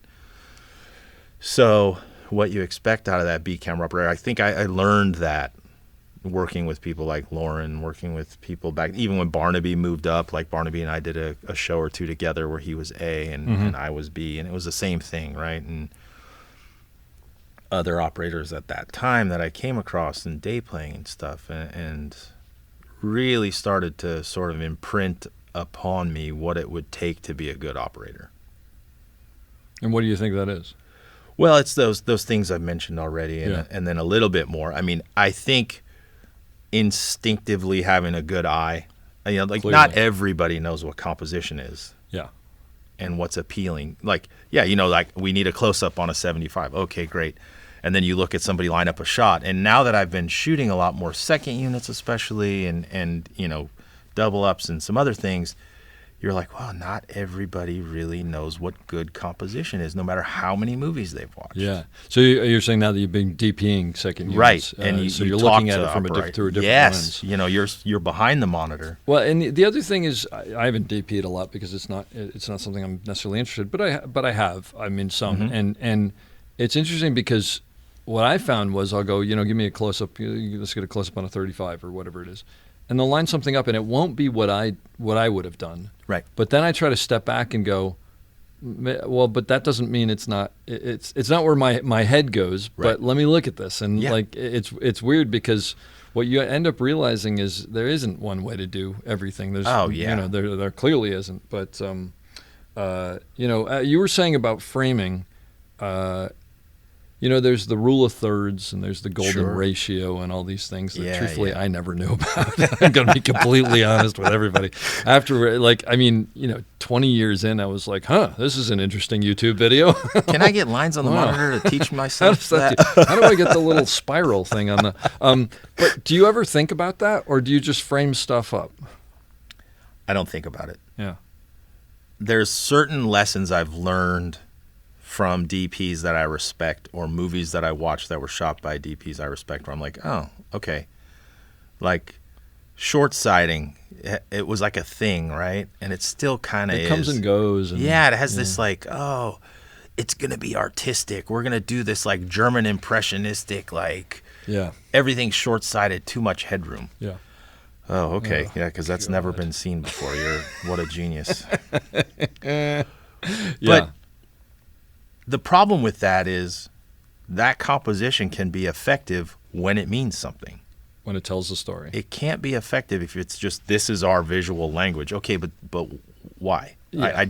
So what you expect out of that B camera operator, I think I learned that working with people like Lauren, working with people back, even when Barnaby moved up, like Barnaby and I did a show or two together where he was A and I was B, and it was the same thing, right? And other operators at that time that I came across in day playing and stuff, and really started to sort of imprint upon me what it would take to be a good operator. And what do you think that is? Well, it's those things I've mentioned already, and then a little bit more. I mean, I think instinctively having a good eye. Clearly. Not everybody knows what composition is. Yeah. And what's appealing. Like we need a close-up on a 75. Okay, great. And then you look at somebody line up a shot. And now that I've been shooting a lot more second units especially and double ups and some other things, you're like, well, not everybody really knows what good composition is, no matter how many movies they've watched. Yeah. So you're saying now that you've been DPing second units. Right. And so you're looking at it through a different lens. Yes. You're behind the monitor. Well, and the other thing is I haven't DP'd a lot because it's not something I'm necessarily interested in, but I have. I mean, some. And it's interesting because what I found was I'll go, give me a close-up. Let's get a close-up on a 35 or whatever it is. And they'll line something up, and it won't be what I would have done. Right. But then I try to step back and go, well, but that doesn't mean it's not where my head goes. Right. But let me look at this, and it's weird because what you end up realizing is there isn't one way to do everything. There's there clearly isn't. But you were saying about framing. There's the rule of thirds and there's the golden ratio and all these things that truthfully I never knew about. I'm going to be completely honest with everybody. After 20 years in, I was like, this is an interesting YouTube video. Can I get lines on the monitor to teach myself that? How do I get the little spiral thing on the... But do you ever think about that, or do you just frame stuff up? I don't think about it. Yeah. There's certain lessons I've learned from DPs that I respect, or movies that I watched that were shot by DPs I respect, where I'm like, oh, okay. Like short sighting, it was like a thing, right? And it still kind of is. It comes and goes. And, it has this like, oh, it's going to be artistic. We're going to do this like German impressionistic, like everything's short-sighted, too much headroom. Yeah. Oh, okay. Because that's never been seen before. What a genius. But the problem with that is that composition can be effective when it means something. When it tells the story. It can't be effective if it's just, this is our visual language. Okay, but why? Yeah.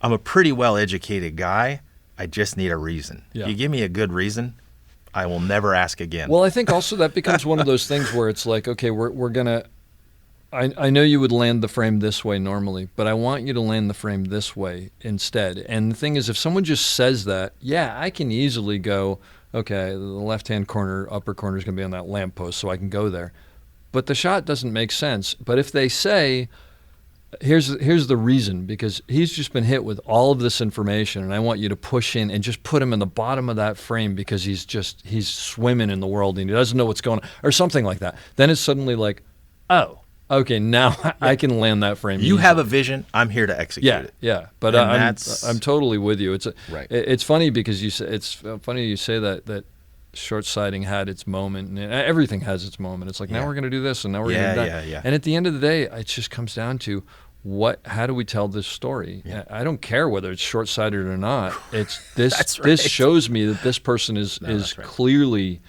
I'm a pretty well-educated guy. I just need a reason. Yeah. You give me a good reason, I will never ask again. Well, I think also that becomes one of those things where it's like, okay, we're going to... I know you would land the frame this way normally, but I want you to land the frame this way instead. And the thing is, if someone just says that, I can easily go, okay, the left-hand corner, upper corner is going to be on that lamppost, so I can go there. But the shot doesn't make sense. But if they say, here's the reason, because he's just been hit with all of this information, and I want you to push in and just put him in the bottom of that frame because he's swimming in the world and he doesn't know what's going on, or something like that. Then it's suddenly like, oh, okay, now I can land that frame. You have a vision. I'm here to execute it. Yeah, but I'm totally with you. It's funny because it's funny you say that short-sighting had its moment, and everything has its moment. It's like, now we're going to do this, and now we're going to do that. Yeah. And at the end of the day, it just comes down to how do we tell this story? Yeah. I don't care whether it's short-sighted or not. It's this. That's right. This shows me that this person is clearly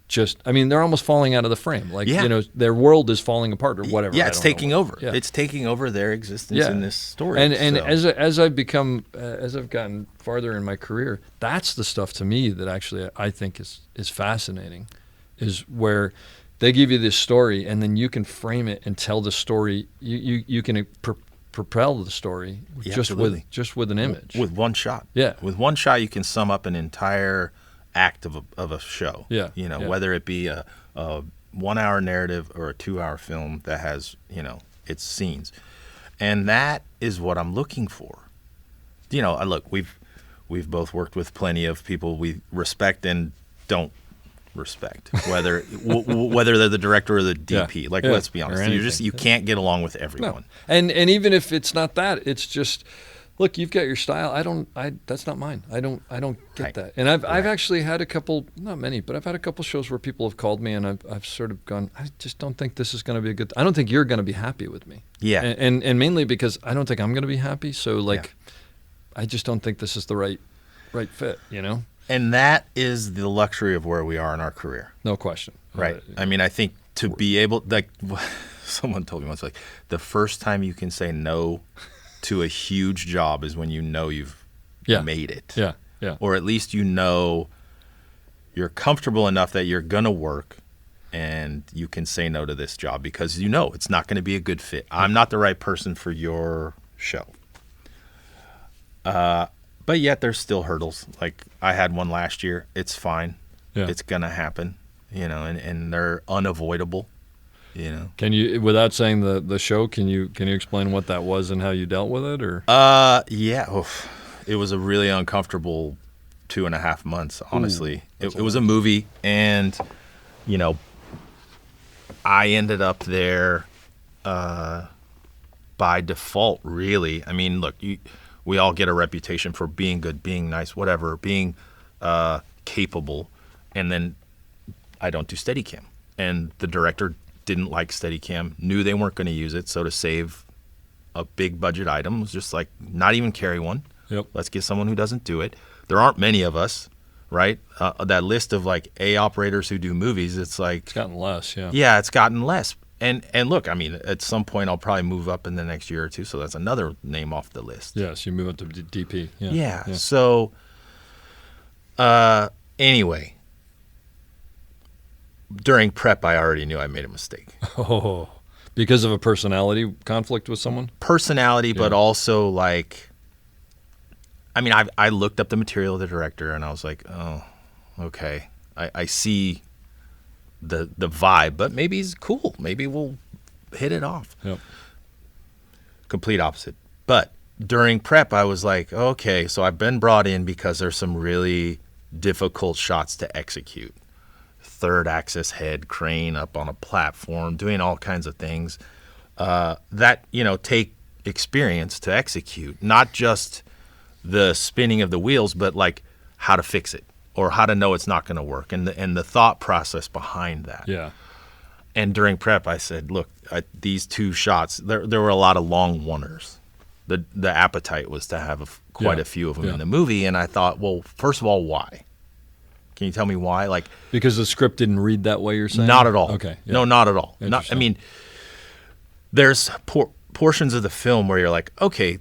just. I mean, they're almost falling out of the frame. Like their world is falling apart or whatever. Yeah, it's taking over. Yeah. It's taking over their existence in this story. And as I've gotten farther in my career, that's the stuff to me that actually I think is fascinating, is where they give you this story, and then you can frame it and tell the story. You can propel the story just with an image, with one shot. Yeah, with one shot, you can sum up an entire act of a show. Yeah, whether it be a 1 hour narrative or a 2 hour film that has its scenes, and that is what I'm looking for. Look, we've both worked with plenty of people we respect and don't respect, whether they're the director or the DP. Let's be honest, you can't get along with everyone. No. And even if it's not that, it's just, look, you've got your style. That's not mine. I don't get that. And I've actually had a couple, not many, but I've had a couple shows where people have called me, and I've sort of gone, I just don't think this is going to be a good. I don't think you're going to be happy with me. Yeah. And mainly because I don't think I'm going to be happy. So I just don't think this is the right fit. And that is the luxury of where we are in our career. No question. Right. I mean, I think to be able, someone told me once, the first time you can say no to a huge job is when you've made it. Yeah. Yeah. Or at least you're comfortable enough that you're going to work and you can say no to this job because it's not going to be a good fit. I'm not the right person for your show. But yet there's still hurdles. Like I had one last year. It's fine. Yeah. It's going to happen, and they're unavoidable, Can you, without saying the show, can you explain what that was and how you dealt with it, or? Yeah. Oof. It was a really uncomfortable 2.5 months, honestly. It was a movie, and, I ended up there by default, really. I mean, look, we all get a reputation for being good, being nice, whatever, being capable, and then I don't do Steadicam. And the director didn't like Steadicam, knew they weren't going to use it, so to save a big budget item was just like, not even carry one. Yep. Let's get someone who doesn't do it. There aren't many of us, right? That list of operators who do movies, it's gotten less, yeah. Yeah, it's gotten less. And look, I mean, at some point I'll probably move up in the next year or two, so that's another name off the list. Yes, you move up to DP. Yeah. So, anyway, during prep, I already knew I made a mistake. Oh, because of a personality conflict with someone? Personality, but also I looked up the material of the director, and I was like, oh, okay, I see the vibe, but maybe he's cool. Maybe we'll hit it off. Yep. Complete opposite. But during prep, I was like, okay, so I've been brought in because there's some really difficult shots to execute. Third axis head crane up on a platform, doing all kinds of things that take experience to execute. Not just the spinning of the wheels, but how to fix it. Or how to know it's not going to work, and the thought process behind that. Yeah. And during prep, I said, look, these two shots, there were a lot of long oneers. The appetite was to have quite a few of them in the movie, and I thought, well, first of all, why? Can you tell me why? Because the script didn't read that way, you're saying? Not at all. Okay. Yeah. No, not at all. There's portions of the film where you're like, okay,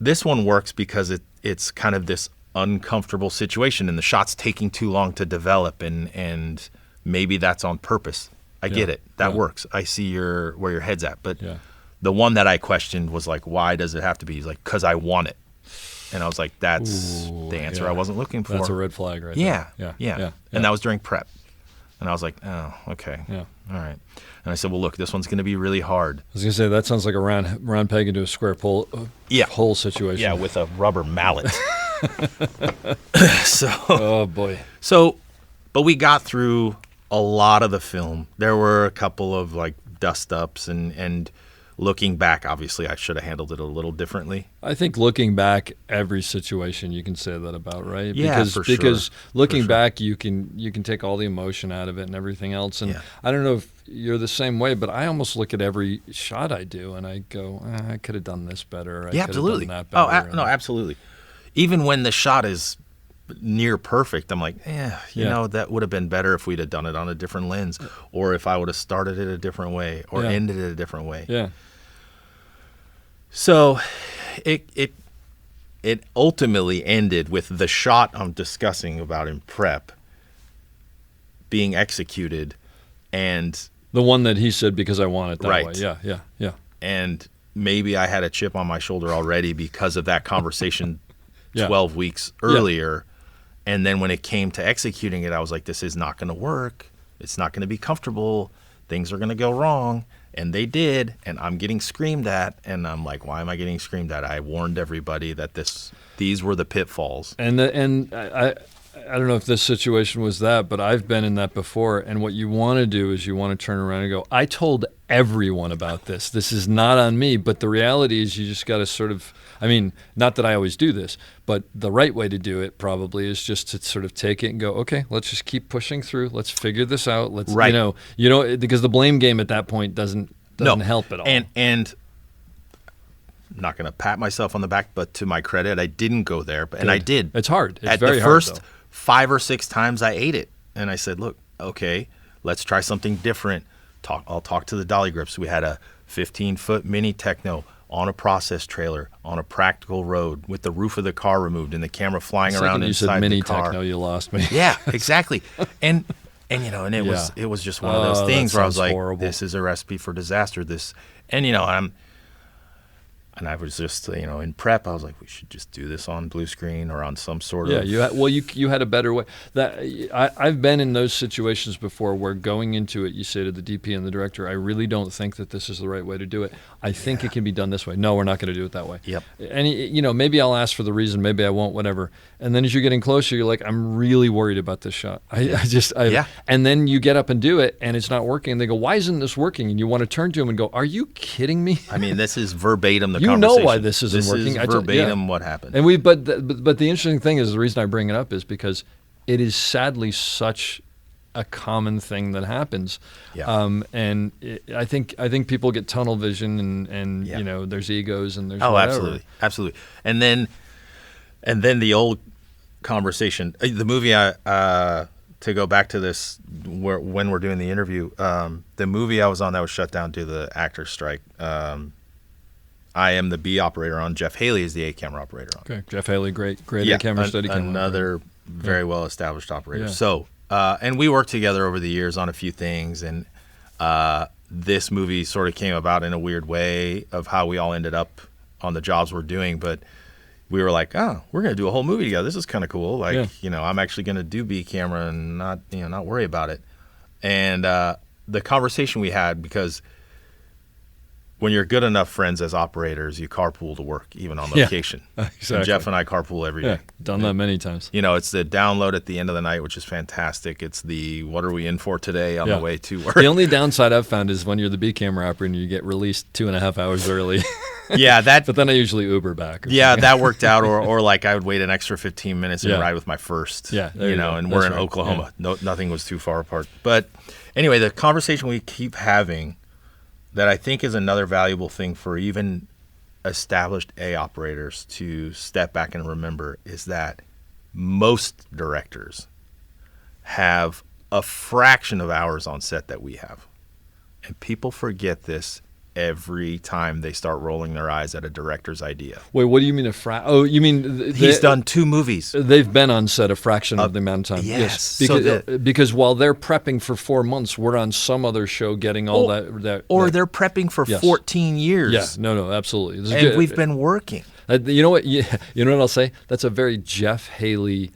this one works because it's kind of this uncomfortable situation and the shot's taking too long to develop, and maybe that's on purpose. I get it. That works. I see where your head's at. But the one that I questioned was why does it have to be? He's like, because I want it. And I was like, that's the answer I wasn't looking for. That's a red flag right there. Yeah. And that was during prep. And I was like, oh, okay. Yeah. All right. And I said, well, look, this one's going to be really hard. I was going to say, that sounds like a round peg into a square hole situation. Yeah, with a rubber mallet. Oh boy. But we got through a lot of the film. There were a couple of dust ups, and looking back, obviously I should have handled it a little differently. I think looking back, every situation you can say that about, right? Yeah, because looking sure. back, you can take all the emotion out of it and everything else. And Yeah. I don't know if you're the same way, but I almost look at every shot I do and I go, I could have done this better. I Yeah, could have absolutely. done that better. No, absolutely. Even when the shot is near perfect, I'm like, you know, that would have been better if we'd have done it on a different lens, or if I would have started it a different way, or ended it a different way. Yeah. So it ultimately ended with the shot I'm discussing about in prep being executed, and The one that he said, because I want it that Right. way. Yeah. and maybe I had a chip on my shoulder already because of that conversation Yeah. 12 weeks earlier. And then when it came to executing it, I was like, this is not going to work. It's not going to be comfortable. Things are going to go wrong. And they did. And I'm getting screamed at. And I'm like, why am I getting screamed at? I warned everybody that these were the pitfalls. And I don't know if this situation was that, but I've been in that before. And what you want to do is you want to turn around and go, I told everyone about this. This is not on me. But the reality is you just got to sort of, I mean, not that I always do this, but the right way to do it probably is just to sort of take it and go, okay, let's just keep pushing through. Let's figure this out. Let's, Right. because the blame game at that point doesn't help at all. And I'm not going to pat myself on the back, but to my credit, I didn't go there. And I did. It's hard. It's At very the hard, first though. 5 or 6 times I ate it. And I said, look, okay, let's try something different. I'll talk to the dolly grips. We had a 15-foot mini techno on a process trailer on a practical road with the roof of the car removed and the camera flying around you said inside mini the car. techno, you lost me. Yeah, exactly. And it was just one of those things where I was like, horrible. this is a recipe for disaster. And I was just, in prep, I was like, we should just do this on blue screen or on some sort of. Yeah, you had a better way. I've been in those situations before where going into it, you say to the DP and the director, I really don't think that this is the right way to do it. I think it can be done this way. No, we're not going to do it that way. Yep. And maybe I'll ask for the reason, maybe I won't, whatever. And then as you're getting closer, you're like, I'm really worried about this shot. And then you get up and do it, and it's not working. And they go, why isn't this working? And you want to turn to them and go, are you kidding me? I mean, this is verbatim the You conversation. know why this isn't working. This is verbatim what happened. And but the interesting thing is, the reason I bring it up is because it is sadly such a common thing that happens. Yeah. I think people get tunnel vision and there's egos and there's whatever. Absolutely. And then the old conversation, the movie, to go back to this, when we're doing the interview, the movie I was on that was shut down due to the actors' strike. I am the B operator on. Jeff Haley is the A camera operator on. Okay, Jeff Haley, great A camera study camera. Another very well established operator. Yeah. So, and we worked together over the years on a few things, and this movie sort of came about in a weird way of how we all ended up on the jobs we're doing. But we were like, oh, we're going to do a whole movie together. This is kind of cool. Like, I'm actually going to do B camera and not worry about it. And the conversation we had, because when you're good enough friends as operators, you carpool to work, even on location. Exactly. And Jeff and I carpool every day. Done that many times. It's the download at the end of the night, which is fantastic. It's the what are we in for today on the way to work. The only downside I've found is when you're the B camera operator and you get released 2.5 hours early. Yeah, but then I usually Uber back. Yeah, that worked out. Or like I would wait an extra 15 minutes and ride with my first. Yeah, and we're in Oklahoma. No, nothing was too far apart. But anyway, the conversation we keep having that I think is another valuable thing for even established A operators to step back and remember is that most directors have a fraction of hours on set that we have. And people forget this every time they start rolling their eyes at a director's idea. Wait, what do you mean Oh, you mean he's done 2 movies. They've been on set a fraction of the amount of time. Yes. Because while they're prepping for 4 months, we're on some other show getting all that. They're prepping for 14 years. Yeah, no, absolutely. And we've been working. You know what? You know what I'll say? That's a very Jeff Haley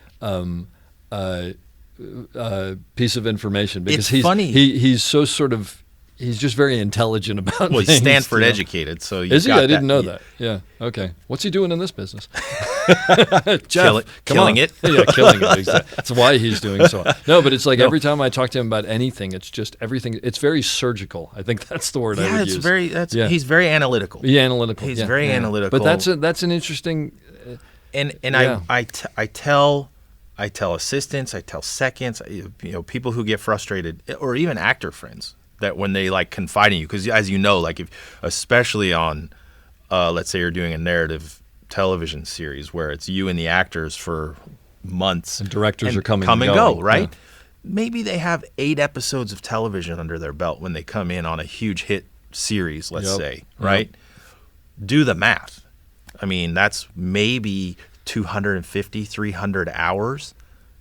piece of information because it's funny. He's so sort of he's just very intelligent about Well, he's things. Stanford you know. educated, so Is he? got I didn't know Yeah. that. Yeah. Okay. What's he doing in this business? Jeff, come killing on. it. Yeah, killing it. Exactly. That's why he's doing so. No, but it's like every time I talk to him about anything, it's just everything. It's very surgical. I think that's the word I would it's use. very. Yeah. He's very analytical. Yeah, analytical. He's yeah, very yeah. analytical. But that's an interesting. And Yeah. I tell assistants, I tell seconds, people who get frustrated, or even actor friends, that when they like confide in you, because as you know, like if especially on, let's say you're doing a narrative television series where it's you and the actors for months, And directors are coming and and go, going, right? yeah. Maybe they have 8 episodes of television under their belt when they come in on a huge hit series, let's Yep. say, right? Do the math. I mean, that's maybe 250, 300 hours.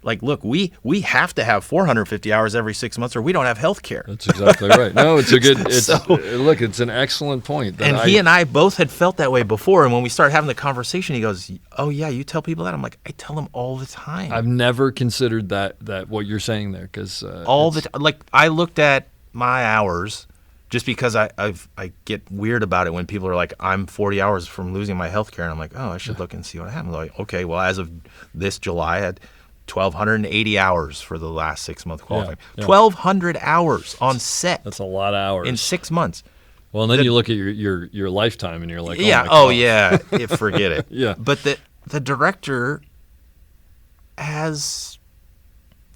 Like, look, we have to have 450 hours every 6 months, or we don't have health care. That's exactly right. No, it's a good. It's So- look. It's an excellent point. that And he and I both had felt that way before. And when we started having the conversation, he goes, "Oh yeah, you tell people that?" I'm like, "I tell them all the time, I've never considered that what you're saying there because all the time." Like, I looked at my hours just because I get weird about it when people are like, "I'm 40 hours from losing my health care," and I'm like, "Oh, I should look and see what happened." Like, okay, well, as of this July, I had 1,280 hours for the last 6-month qualifying. yeah. 1,200 hours on set That's a lot of hours. in 6 months. Well, and then you look at your lifetime and you're like, Yeah. my Oh, gosh. yeah. Forget it. Yeah. But the director has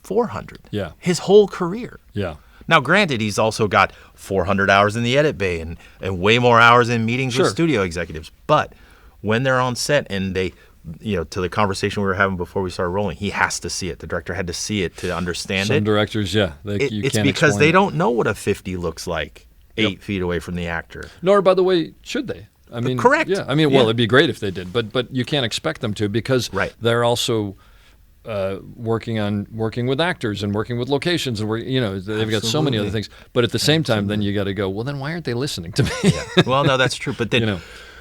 400. Yeah. His whole career. Yeah. Now, granted, he's also got 400 hours in the edit bay and way more hours in meetings Sure. with studio executives. But when they're on set and they, to the conversation we were having before we started rolling, he has to see it. The director had to see it to understand Some it. directors, yeah, you It's can't because explain they it. don't know what a 50 looks like 8 feet away from the actor. Nor, by the way, should they? I mean, Correct. Yeah, I mean, Yeah. well, it'd be great if they did, but you can't expect them to because Right. they're also working with actors and working with locations and they've got so many other Absolutely. things. But at the same time, then you got to go. Well, then why aren't they listening to me? Well, no, that's true. But then,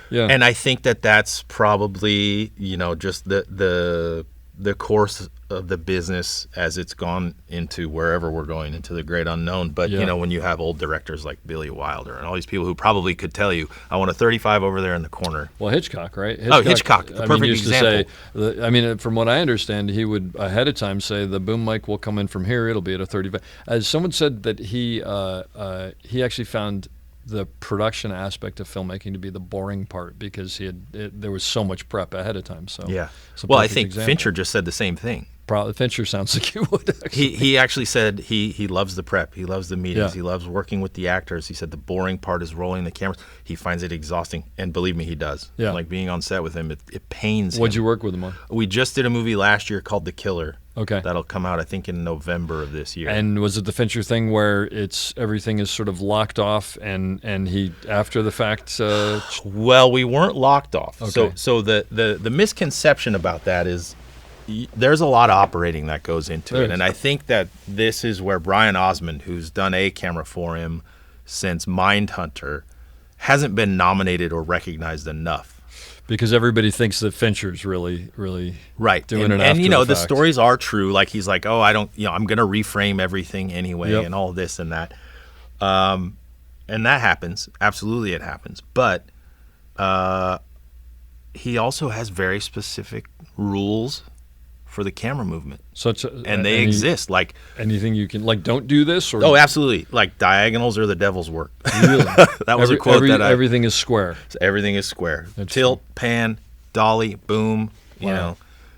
Yeah. and I think that's probably just the course of the business as it's gone into wherever we're going, into the great unknown. But Yeah. when you have old directors like Billy Wilder and all these people who probably could tell you, I want a 35 over there in the corner. Well, Hitchcock, right? Hitchcock, the perfect used example. To say, from what I understand, he would ahead of time say the boom mic will come in from here. It'll be at a 35. As someone said that he actually found the production aspect of filmmaking to be the boring part because there was so much prep ahead of time. So Yeah. it's a Well, I perfect think example. Fincher just said the same thing. Fincher sounds like he would. Actually. He actually said he loves the prep. He loves the meetings. Yeah. He loves working with the actors. He said the boring part is rolling the cameras. He finds it exhausting. And believe me, he does. Yeah. Like being on set with him, it pains What'd him. you work with him on? We just did a movie last year called The Killer. Okay. That'll come out, I think, in November of this year. And was it the Fincher thing where everything is sort of locked off and he after the fact? Well, we weren't locked off. Okay. So the misconception about that is there's a lot of operating that goes into There it. is. And I think that this is where Brian Osmond, who's done a camera for him since Mindhunter, hasn't been nominated or recognized enough. Because everybody thinks that Fincher's really, really Right. doing and, it after and the the fact. stories are true. Like he's like, oh, I don't, I'm going to reframe everything anyway, Yep. and all this and that. And that happens. Absolutely, it happens. But he also has very specific rules for the camera movement, and they exist. Like anything you can, like, don't do this or oh, absolutely. Like diagonals are the devil's work. really? That was a quote that everything is square. everything is square. That's Tilt, pan, dolly, boom. Wow.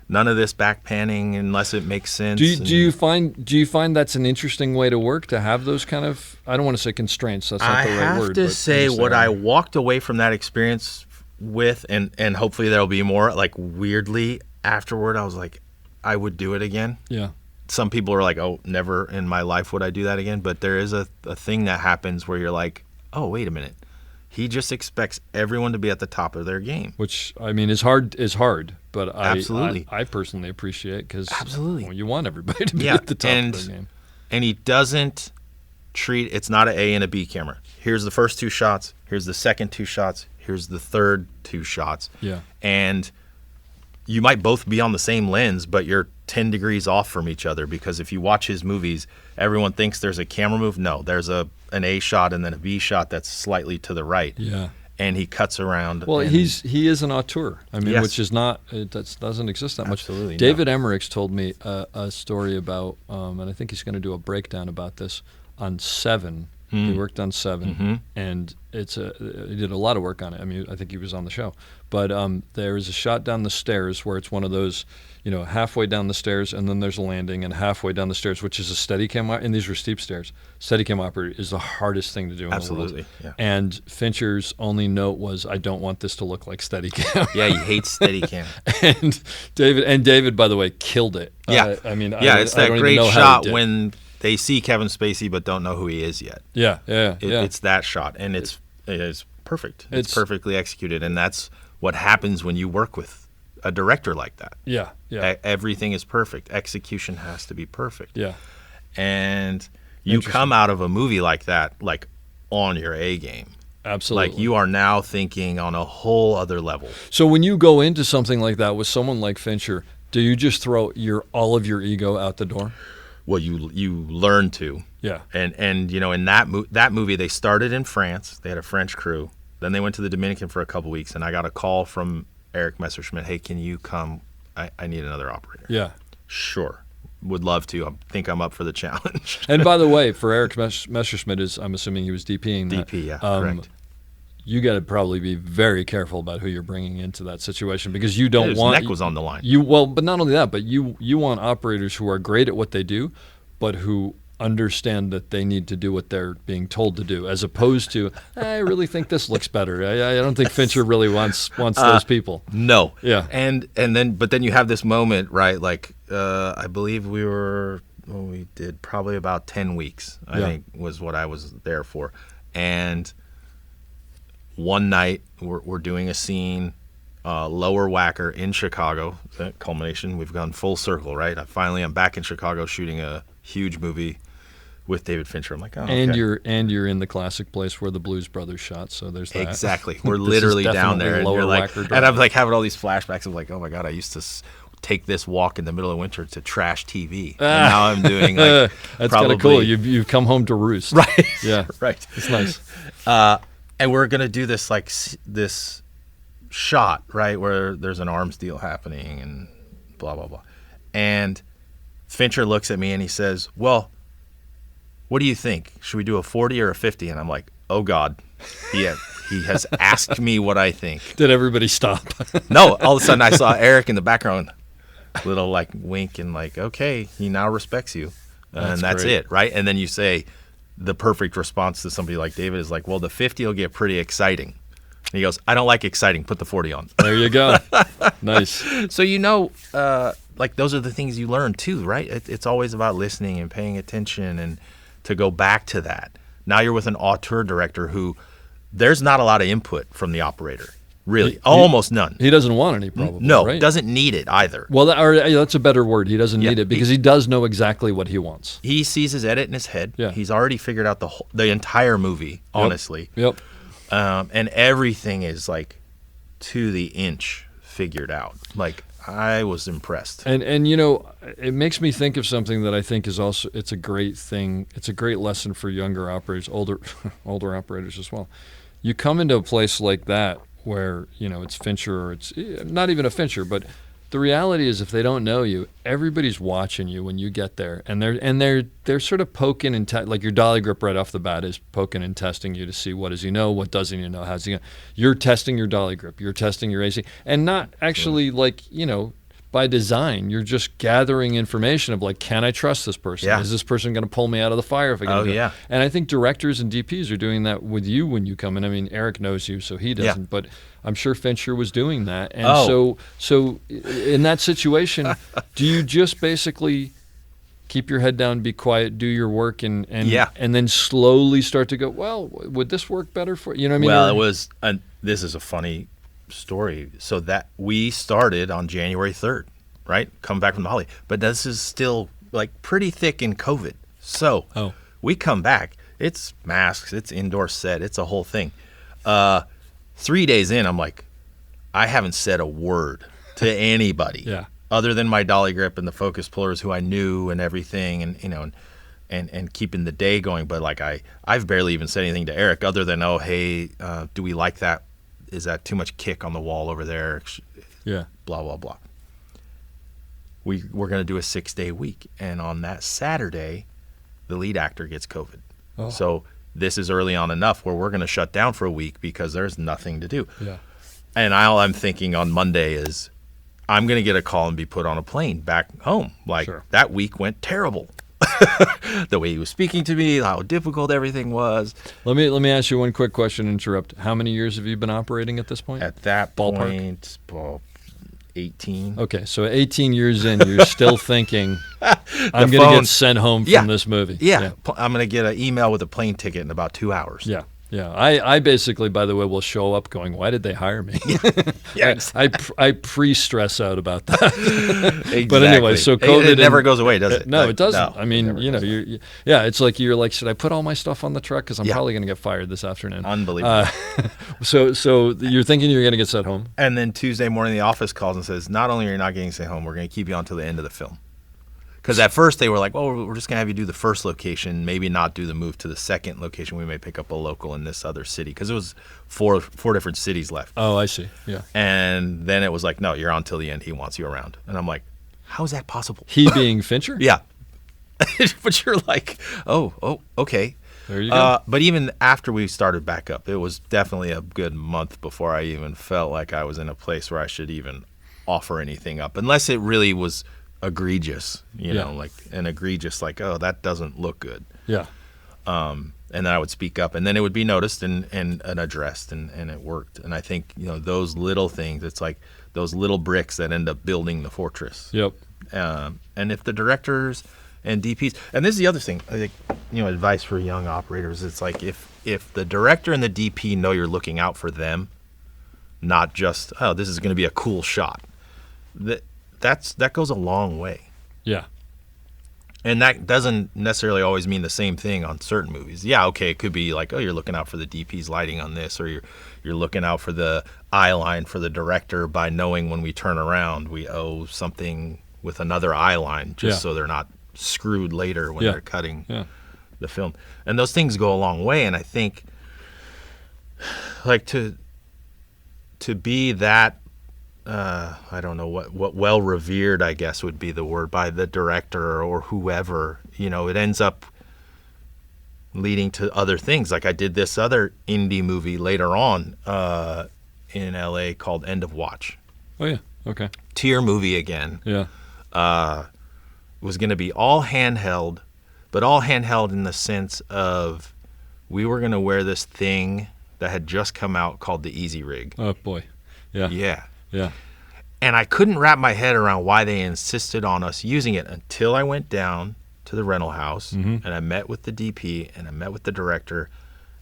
None of this back panning unless it makes sense. Do you find that's an interesting way to work, to have those kind of, I don't want to say constraints, that's not the right have word. to but say just what there. I walked away from that experience with, and hopefully there'll be more. Like weirdly afterward, I was like, I would do it again. Yeah. Some people are like, oh, never in my life would I do that again. But there is a thing that happens where you're like, oh, wait a minute. He just expects everyone to be at the top of their game. Which, I mean, is hard, but Absolutely. I personally appreciate because Absolutely. you want everybody to be Yeah, at the top and of their game. and he doesn't treat, it's not an A and a B camera. Here's the first 2 shots. Here's the second 2 shots. Here's the third 2 shots. Yeah. And you might both be on the same lens, but you're 10 degrees off from each other, because if you watch his movies, everyone thinks there's a camera move. No, there's an A shot and then a B shot that's slightly to the right. Yeah. And he cuts around. Well, and he is an auteur. I mean, Yes. which is not that doesn't exist that much. Absolutely not. David Emmerich's told me a story about, and I think he's going to do a breakdown about this on Seven. He worked on Seven, and he did a lot of work on it. I mean, I think he was on the show. But there is a shot down the stairs where it's one of those, halfway down the stairs, and then there's a landing, and halfway down the stairs, which is a Steadicam. And these were steep stairs. Steadicam operator is the hardest thing to do in the world. Absolutely, yeah. And Fincher's only note was, "I don't want this to look like Steadicam." Yeah, he hates Steadicam. and David, by the way, killed it. Yeah. I mean, yeah, I it's don't that even great know how he shot did. when they see Kevin Spacey but don't know who he is yet. Yeah. It's that shot, and it's perfect. It's perfectly executed, and that's what happens when you work with a director like that. Yeah. Everything is perfect. Execution has to be perfect. Yeah. And you come out of a movie like that, like on your A game. Absolutely. Like you are now thinking on a whole other level. So when you go into something like that with someone like Fincher, do you just throw all of your ego out the door? Well, you learn to. Yeah. And in that movie, they started in France. They had a French crew. Then they went to the Dominican for a couple weeks, and I got a call from Eric Messerschmidt. Hey, can you come? I need another operator. Yeah. Sure. Would love to. I think I'm up for the challenge. And by the way, for Eric Messerschmidt, I'm assuming he was DPing that. DP, yeah, correct. You got to probably be very careful about who you're bringing into that situation, because you don't His want neck was on the line. But not only that, but you want operators who are great at what they do, but who understand that they need to do what they're being told to do, as opposed to, I really think this looks better. I don't think Fincher really wants those people. No. Yeah. And then you have this moment, right? Like I believe we did probably about 10 weeks. I think was what I was there for. And one night we're doing a scene, Lower Wacker in Chicago. That culmination. We've gone full circle, right? I'm back in Chicago shooting a huge movie with David Fincher. I'm like, oh, And okay. you're in the classic place where the Blues Brothers shot. So there's that. Exactly. We're This is literally down definitely there, and Lower you're like, Wacker and I'm Drive. like having all these flashbacks of like, oh my god, I used to take this walk in the middle of winter to trash TV, and now I'm doing like That's probably kind of cool. You've come home to roost. right, Yeah. right. It's nice. And we're gonna do this this shot, right, where there's an arms deal happening and blah blah blah, and Fincher looks at me and he says, well, what do you think? Should we do a 40 or a 50? And I'm like, oh God, he has asked me what I think. Did everybody stop? No, all of a sudden I saw Eric in the background, little like wink and like, okay, he now respects you, and that's great. it, right? And then you say the perfect response to somebody like David is like, well, the 50 will get pretty exciting. And he goes, I don't like exciting. Put the 40 on. There you go. Nice. So like those are the things you learn too, right? It's always about listening and paying attention, and to go back to that. Now you're with an auteur director who there's not a lot of input from the operator, really, almost none. He doesn't want any, probably. No, right? doesn't need it either. Well, that's a better word. He doesn't Yeah, need it because he does know exactly what he wants. He sees his edit in his head. Yeah. He's already figured out the entire movie, honestly. Yep. And everything is like to the inch figured out. Like I was impressed. And it makes me think of something that I think is also, it's a great thing. It's a great lesson for younger operators, older operators as well. You come into a place like that where, it's Fincher, or it's not even a Fincher, but the reality is if they don't know you, everybody's watching you when you get there, and they're sort of poking and like your dolly grip right off the bat is poking and testing you to see what does he know, what doesn't he know, how's he know. You're testing your dolly grip, you're testing your AC, and not actually like by design. You're just gathering information of like, can I trust this person? Yeah. Is this person going to pull me out of the fire if I get yeah. And I think directors and DPs are doing that with you when you come in. I mean, Eric knows you, so he doesn't, but I'm sure Fincher was doing that. And so in that situation, do you just basically keep your head down, be quiet, do your work, and then slowly start to go, well, would this work better for you? Know what I mean? Well, it was. This is a funny story. So that we started on January 3rd, right? Come back from the holiday, but this is still like pretty thick in COVID. So we come back. It's masks. It's indoor set. It's a whole thing. 3 days in, I'm like, I haven't said a word to anybody. Yeah. Other than my dolly grip and the focus pullers who I knew and everything, and you know, and keeping the day going. But like I've barely even said anything to Eric other than, oh hey, do we like that? Is that too much kick on the wall over there? Yeah. Blah blah blah. We're gonna do a 6-day week, and on that Saturday, the lead actor gets COVID. Oh. So this is early on enough where we're gonna shut down for a week because there's nothing to do. Yeah. And all I'm thinking on Monday is, I'm going to get a call and be put on a plane back home. Like, Sure. That week went terrible. The way he was speaking to me, how difficult everything was. Let me ask you one quick question and interrupt. How many years have you been operating at this point? At that Ballpark? point, 18. Okay, so 18 years in, you're still thinking, I'm going to phone- get sent home from Yeah. this movie. Yeah. I'm going to get an email with a plane ticket in about 2 hours. Yeah. Yeah. I basically, by the way, will show up going, why did they hire me? Yeah, I pre-stress out about that. exactly. But anyway, so COVID It never goes away, does it? No, Like, it doesn't. no, I mean, never you know, goes. it's like you're like, should I put all my stuff on the truck? Because I'm Yeah. probably going to get fired this afternoon. Unbelievable. So you're thinking you're going to get sent home? And then Tuesday morning, the office calls and says, not only are you not getting sent home, we're going to keep you on until the end of the film. Because at first they were like, well, we're just going to have you do the first location, maybe not do the move to the second location. We may pick up a local in this other city. Because it was four different cities left. Oh, I see. Yeah. And then it was like, no, you're on till the end. He wants you around. And I'm like, how is that possible? He being Fincher? Yeah. But you're like, oh, okay. There you go. But even after we started back up, it was definitely a good month before I even felt like I was in a place where I should even offer anything up, unless it really was egregious, you Yeah. know, like an egregious, like, oh, that doesn't look good. Yeah. And then I would speak up, and then it would be noticed and addressed, and it worked. And I think, you know, those little things, it's like those little bricks that end up building the fortress. Yep. And if the directors and DPs, and this is the other thing, I think, you know, advice for young operators, it's like if the director and the DP know you're looking out for them, not just, oh, this is going to be a cool shot, that goes a long way. Yeah. And that doesn't necessarily always mean the same thing on certain movies. Yeah, okay, it could be like, oh, you're looking out for the DP's lighting on this, or you're looking out for the eye line for the director by knowing when we turn around we owe something with another eye line, just so they're not screwed later when they're cutting the film. And those things go a long way. And I think, like, to be that, I don't know what well revered, I guess would be the word, by the director or whoever, you know, it ends up leading to other things. Like I did this other indie movie later on in LA called End of Watch. Oh yeah. Okay. Tier movie again. Yeah. Was going to be all handheld, but all handheld in the sense of we were going to wear this thing that had just come out called the Easy Rig. Oh boy. Yeah. Yeah. Yeah. And I couldn't wrap my head around why they insisted on us using it until I went down to the rental house and I met with the DP and I met with the director,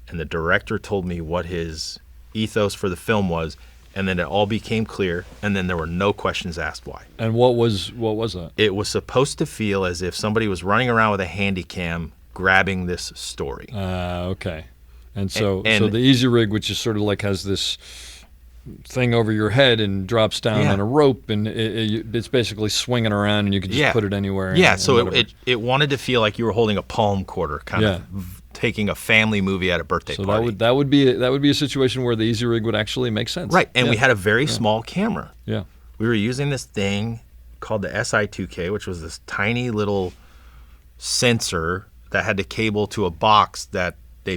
and the director told me what his ethos for the film was, and then it all became clear, and then there were no questions asked why. And what was that? It was supposed to feel as if somebody was running around with a handy cam grabbing this story. Okay. And so And- the Easy Rig, which is sort of like has this thing over your head and drops down on a rope, and it's basically swinging around, and you can just put it anywhere. Yeah, and so whatever. it wanted to feel like you were holding a palm quarter, kind of taking a family movie at a birthday So party. that would be a situation where the Easy Rig would actually make sense. Right, and Yeah. we had a very small camera. Yeah. We were using this thing called the SI2K, which was this tiny little sensor that had to cable to a box that they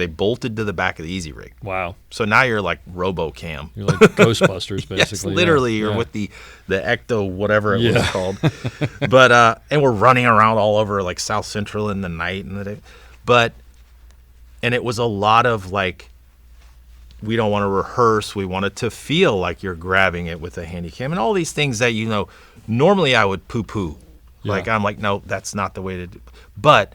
bolted to the back of the Easy Rig. Wow. So now you're like RoboCam. You're like Ghostbusters, basically. Yes, literally, yeah. you're with the Ecto whatever it was Yeah. called. But and we're running around all over like South Central in the night and the day. And it was a lot of like, we don't want to rehearse. We want it to feel like you're grabbing it with a handy cam and all these things that, you know, normally I would poo-poo. Yeah. Like, I'm like, no, that's not the way to do. But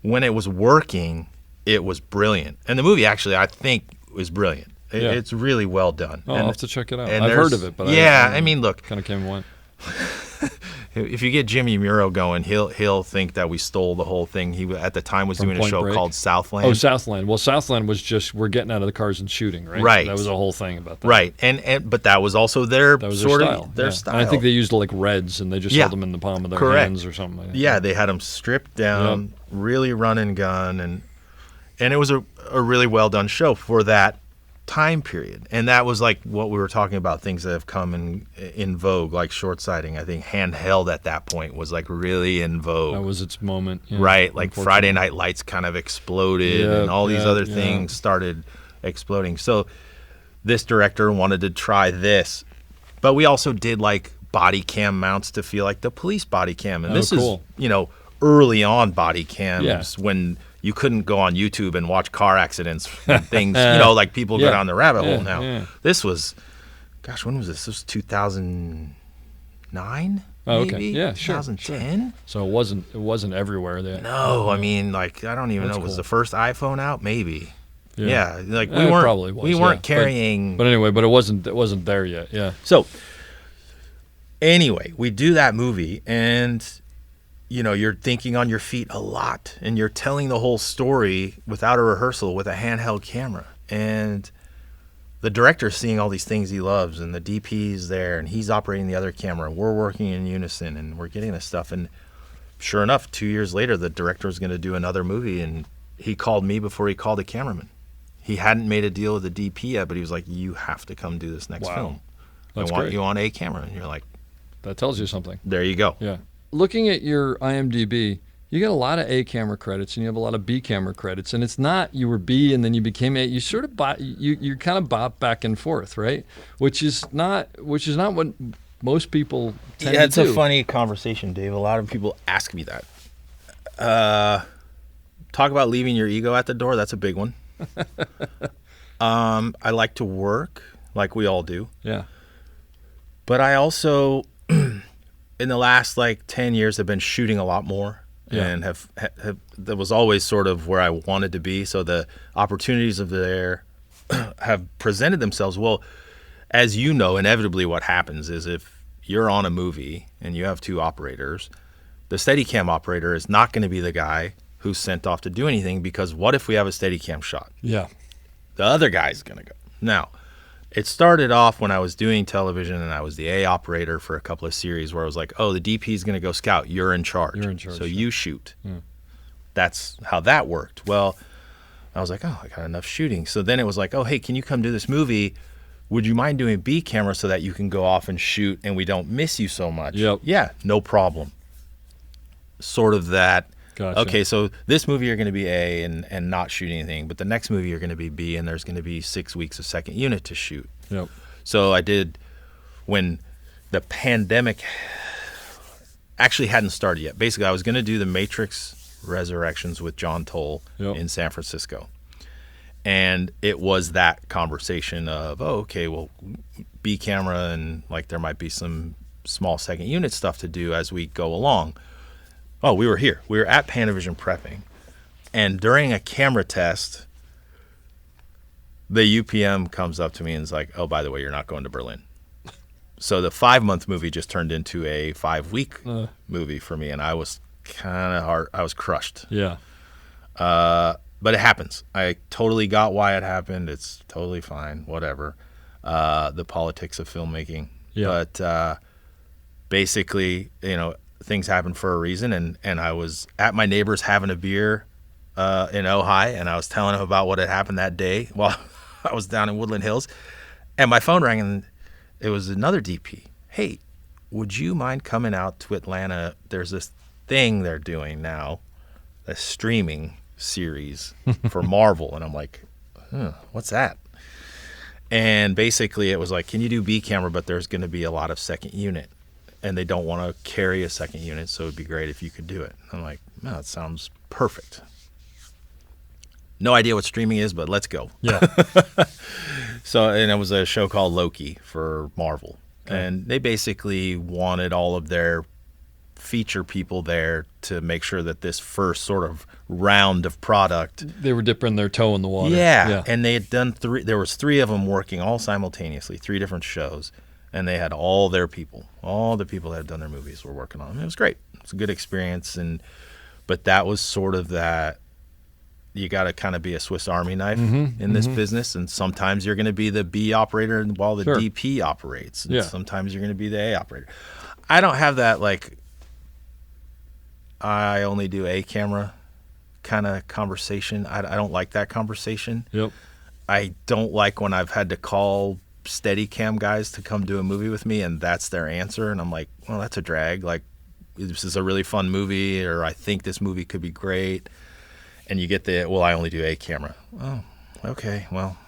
when it was working, it was brilliant. And the movie actually, I think, was brilliant. Yeah. It's really well done. Oh, I'll have to check it out. and I've there's- heard of it, but I mean, look, kind of came and went. if you get Jimmy Muro going, he'll think that we stole the whole thing. He at the time was From doing a Point show Break? called Southland. Oh, Southland. Well, Southland was just we're getting out of the cars and shooting, right? Right. That was a whole thing about that. Right, and but that was also their That was sort their of style. their yeah. style. And I think they used like reds, and they just Yeah. held them in the palm of their Correct. hands or something like that. Yeah, they had them stripped down, really run and gun, and it was a really well done show for that time period. And that was like what we were talking about, things that have come in vogue, like short sighting. I think handheld at that point was like really in vogue. That was its moment. Yeah, Right, like unfortunately. Friday Night Lights kind of exploded, Yeah, and all these yeah, other yeah. things started exploding. So this director wanted to try this, but we also did like body cam mounts to feel like the police body cam, and Oh, this cool. is early on body cams Yeah. when you couldn't go on YouTube and watch car accidents and things, like people go Yeah. down the rabbit Yeah, hole now. yeah. This was, gosh, when was this? This was 2009. Oh, okay. Maybe? Yeah, sure, 2010. So it wasn't everywhere there. No, I mean, like, I don't even That's know. Was cool. the first iPhone out? Maybe. Yeah, like we It weren't. probably was, we yeah. weren't carrying. But anyway, it wasn't there yet. Yeah. So, anyway, we do that movie, and you're thinking on your feet a lot, and you're telling the whole story without a rehearsal with a handheld camera, and the director's seeing all these things he loves, and the DP's there, and he's operating the other camera, and we're working in unison, and we're getting this stuff, and sure enough, 2 years later, the director was going to do another movie, and he called me before he called the cameraman. He hadn't made a deal with the DP yet, but he was like, "You have to come do this next Wow. film. That's I want great. you on a camera." And you're like, That tells you something. "There you go." Yeah. Looking at your IMDb, you got a lot of A camera credits and you have a lot of B camera credits, and it's not you were B and then you became A. You sort of you kind of bop back and forth, right? Which is not what most people tend Yeah, it's to do. a funny conversation, Dave. A lot of people ask me that. Talk about leaving your ego at the door. That's a big one. I like to work, like we all do. Yeah. But I also, in the last 10 years, have been shooting a lot more, Yeah. and have that was always sort of where I wanted to be. So the opportunities of there have presented themselves. Well, as you know, inevitably what happens is if you're on a movie and you have two operators, the Steadicam operator is not going to be the guy who's sent off to do anything, because what if we have a Steadicam shot? Yeah. The other guy's going to go. Now, it started off when I was doing television and I was the A operator for a couple of series where I was like, oh, the DP is going to go scout. You're in charge. You're in charge, So yeah. you shoot. That's how that worked. Well, I was like, oh, I got enough shooting. So then it was like, oh, hey, can you come do this movie? Would you mind doing B camera so that you can go off and shoot and we don't miss you so much? Yep. Yeah, no problem. Sort of that. Gotcha. Okay, so this movie you're going to be A and not shoot anything, but the next movie you're going to be B and there's going to be 6 weeks of second unit to shoot. Yep. So I did, when the pandemic actually hadn't started yet. Basically, I was going to do The Matrix Resurrections with John Toll Yep. in San Francisco. And it was that conversation of, oh, okay, well, B camera and there might be some small second unit stuff to do as we go along. Oh, we were here. We were at Panavision prepping. And during a camera test, the UPM comes up to me and is like, oh, by the way, you're not going to Berlin. So the 5-month movie just turned into a 5-week movie for me. And I was kind of hard. I was crushed. Yeah. But it happens. I totally got why it happened. It's totally fine. Whatever. The politics of filmmaking. Yeah. But basically, things happen for a reason. And I was at my neighbor's having a beer in Ojai, and I was telling him about what had happened that day while I was down in Woodland Hills. And my phone rang, and it was another DP. Hey, would you mind coming out to Atlanta? There's this thing they're doing now, a streaming series for Marvel. And I'm like, what's that? And basically it was like, can you do B camera, but there's going to be a lot of second unit. And they don't want to carry a second unit, so it'd be great if you could do it. I'm like, no, it sounds perfect. No idea what streaming is, but let's go. Yeah. So, and it was a show called Loki for Marvel. And they basically wanted all of their feature people there to make sure that this first sort of round of product. They were dipping their toe in the water. Yeah. And they had done there was 3 of them working all simultaneously, 3 different shows. and they had all their people, all the people that had done their movies were working on them. It was great. It was a good experience, but that was sort of that. You got to kind of be a Swiss Army knife in this business, and sometimes you're going to be the B operator while the DP operates, and sometimes you're going to be the A operator. I don't have that, like, I only do A camera kind of conversation. I don't like that conversation. Yep. I don't like when I've had to call Steadicam guys to come do a movie with me, and that's their answer, and I'm like, well, that's a drag. Like, this is a really fun movie, or I think this movie could be great. And you get well, I only do A camera. Oh, okay. Well,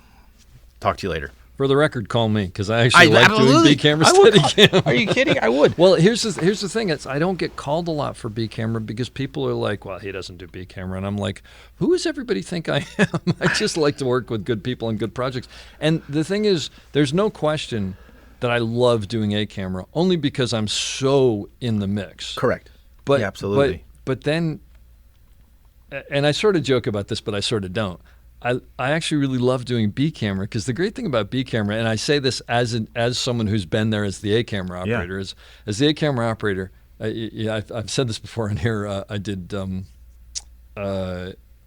talk to you later. For the record, call me, because I actually like doing B camera Steadicam. Are you kidding? I would. Well, here's the thing. I don't get called a lot for B camera because people are like, well, he doesn't do B camera. And I'm like, who does everybody think I am? I just like to work with good people on good projects. And the thing is, there's no question that I love doing A camera, only because I'm so in the mix. Correct. But, yeah, absolutely. But then, and I sort of joke about this, but I sort of don't. I actually really love doing B camera, because the great thing about B camera, and I say this as someone who's been there as the A camera operator, is as the A camera operator. I've said this before in here. I did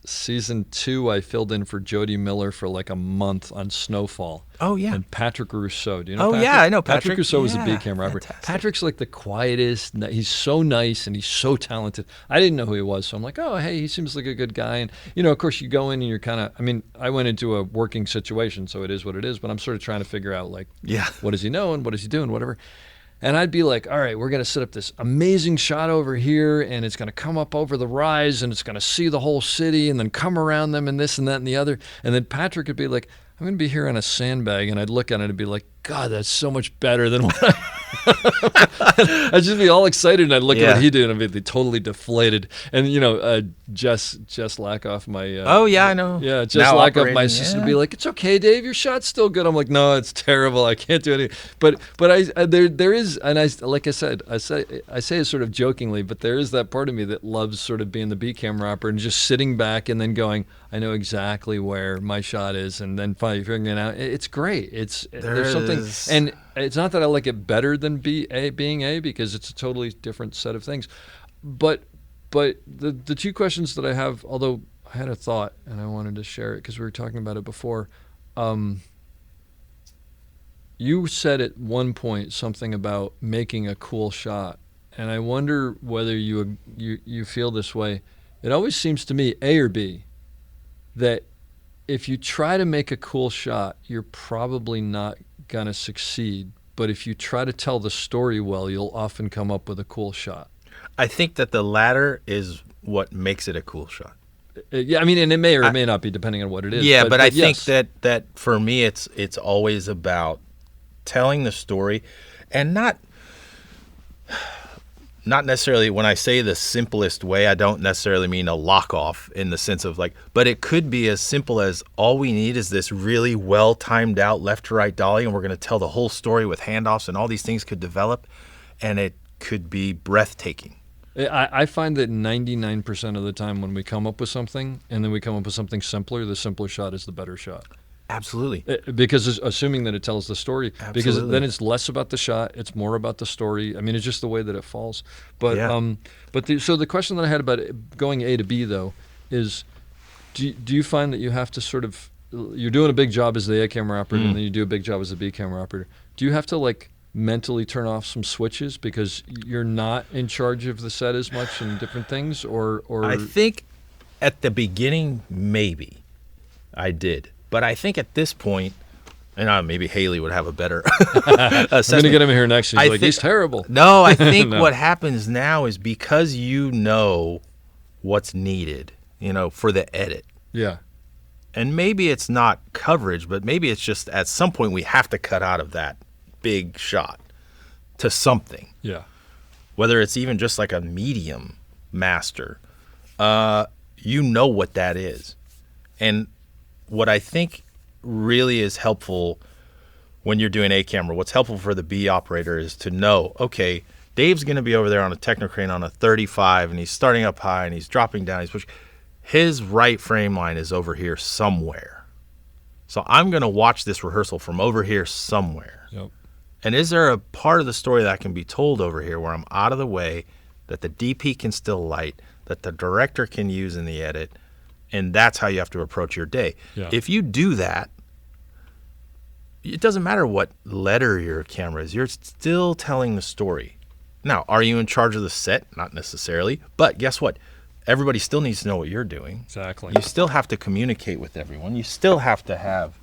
season 2. I filled in for Jody Miller for like a month on Snowfall. Oh yeah. And Patrick Rousseau. Do you know? Oh Patrick? yeah, I know Patrick. Patrick Rousseau was a B camera operator. Patrick's like the quietest. He's so nice and he's so talented. I didn't know who he was, so I'm like, oh hey, he seems like a good guy. And of course, you go in and you're kind of. I mean, I went into a working situation, so it is what it is. But I'm sort of trying to figure out like, what does he know and what is he doing, whatever. And I'd be like, all right, we're going to set up this amazing shot over here, and it's going to come up over the rise, and it's going to see the whole city, and then come around them, and this and that and the other. And then Patrick would be like, I'm going to be here on a sandbag, and I'd look at it and be like, God, that's so much better than what I'd just be all excited, and I'd look at what he did, and I'd be totally deflated. And Jess Lackoff, my I know. Yeah, Jess Lackoff, my assistant, would be like, "It's okay, Dave, your shot's still good." I'm like, "No, it's terrible. I can't do anything." But there is, and I like I say it sort of jokingly, but there is that part of me that loves sort of being the B camera operator and just sitting back and then going, I know exactly where my shot is, and then finally figuring it out. It's great. There's something, and it's not that I like it better than being A, because it's a totally different set of things. But the two questions that I have, although I had a thought and I wanted to share it because we were talking about it before. You said at one point something about making a cool shot, and I wonder whether you feel this way. It always seems to me, A or B, that if you try to make a cool shot, you're probably not going to succeed. But if you try to tell the story well, you'll often come up with a cool shot. I think that the latter is what makes it a cool shot. Yeah, I mean, and it may or may not be depending on what it is. Yeah, but I yes. think that for me, it's always about telling the story, and not necessarily, when I say the simplest way, I don't necessarily mean a lock off in the sense of like, but it could be as simple as all we need is this really well timed out left to right dolly, and we're going to tell the whole story with handoffs, and all these things could develop, and it could be breathtaking. I find that 99% of the time when we come up with something and then we come up with something simpler, the simpler shot is the better shot. Absolutely. Because assuming that it tells the story. Absolutely. Because then it's less about the shot, it's more about the story. I mean, it's just the way that it falls. But so the question that I had about going A to B, though, is do you find that you have to sort of, you're doing a big job as the A camera operator and then you do a big job as the B camera operator. Do you have to like mentally turn off some switches because you're not in charge of the set as much and different things? Or I think at the beginning, maybe I did. But I think at this point, and maybe Haley would have a better assessment. I'm going to get him here next. He's like, he's terrible. No, I think what happens now is because you know what's needed, for the edit. Yeah. And maybe it's not coverage, but maybe it's just at some point we have to cut out of that big shot to something. Yeah. Whether it's even just like a medium master, you know what that is. And what I think really is helpful when you're doing A camera, what's helpful for the B operator is to know, okay, Dave's going to be over there on a technocrane on a 35, and he's starting up high, and he's dropping down. He's pushing. His right frame line is over here somewhere. So I'm going to watch this rehearsal from over here somewhere. Yep. And is there a part of the story that can be told over here where I'm out of the way, that the DP can still light, that the director can use in the edit, and that's how you have to approach your day. Yeah. If you do that, it doesn't matter what letter your camera is, you're still telling the story. Now, are you in charge of the set? Not necessarily, but guess what? Everybody still needs to know what you're doing. Exactly. You still have to communicate with everyone. You still have to have,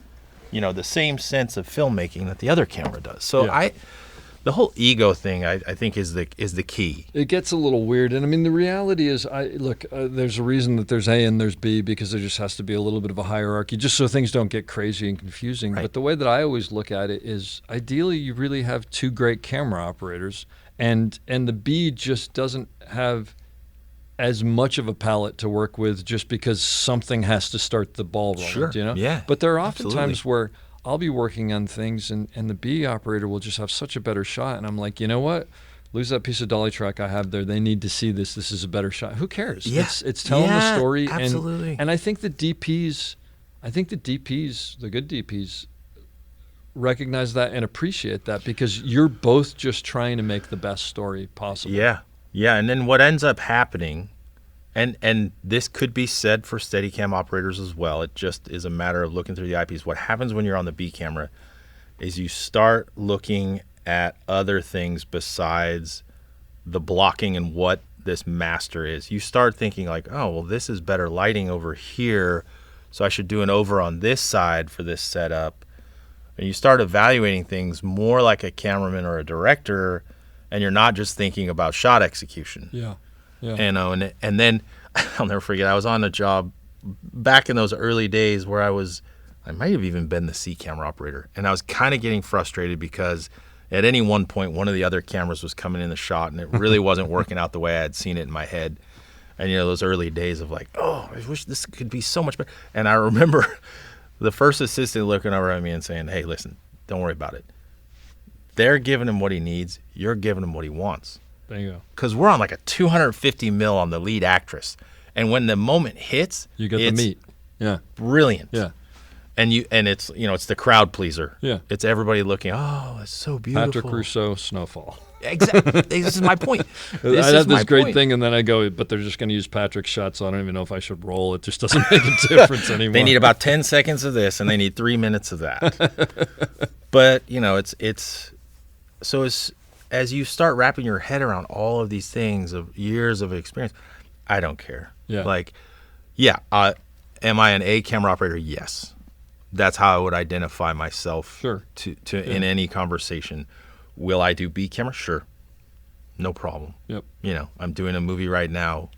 the same sense of filmmaking that the other camera does. So Yeah. the whole ego thing, I think, is the key. It gets a little weird, and I mean the reality is, there's a reason that there's A and there's B, because there just has to be a little bit of a hierarchy, just so things don't get crazy and confusing. Right. But the way that I always look at it is, ideally, you really have two great camera operators, and the B just doesn't have as much of a palette to work with, just because something has to start the ball rolling. Sure. Yeah. But there are often Absolutely. times where I'll be working on things, and the B operator will just have such a better shot, and I'm like, you know what? Lose that piece of dolly track I have there. They need to see this. This is a better shot. Who cares? Yeah. It's telling the story. Absolutely. And I think the DPs, the good DPs, recognize that and appreciate that, because you're both just trying to make the best story possible. Yeah. And then what ends up happening, and this could be said for Steadicam operators as well, it just is a matter of looking through the eyepiece. What happens when you're on the B camera is you start looking at other things besides the blocking and what this master is. You start thinking like, oh, well, this is better lighting over here, so I should do an over on this side for this setup. And you start evaluating things more like a cameraman or a director, and you're not just thinking about shot execution. Yeah. And then I'll never forget, I was on a job back in those early days where I might have even been the C camera operator, and I was kind of getting frustrated because at any one point one of the other cameras was coming in the shot, and it really wasn't working out the way I had seen it in my head. And those early days of like, oh, I wish this could be so much better. And I remember the first assistant looking over at me and saying, hey, listen, don't worry about it. They're giving him what he needs. You're giving him what he wants. There you go. Because we're on like a 250 mil on the lead actress. And when the moment hits, You get the it's meat. Yeah. brilliant. Yeah. And it's it's the crowd pleaser. Yeah. It's everybody looking, oh, it's so beautiful. Patrick Rousseau, Snowfall. Exactly. This is my point. I have this great thing, and then I go, but they're just going to use Patrick's shot, so I don't even know if I should roll. It just doesn't make a difference anymore. They need about 10 seconds of this, and they need 3 minutes of that. But, it's so as you start wrapping your head around all of these things of years of experience, I don't care. Yeah. Am I an A camera operator? Yes. That's how I would identify myself. Sure. In any conversation. Will I do B camera? Sure. No problem. Yep. I'm doing a movie right now.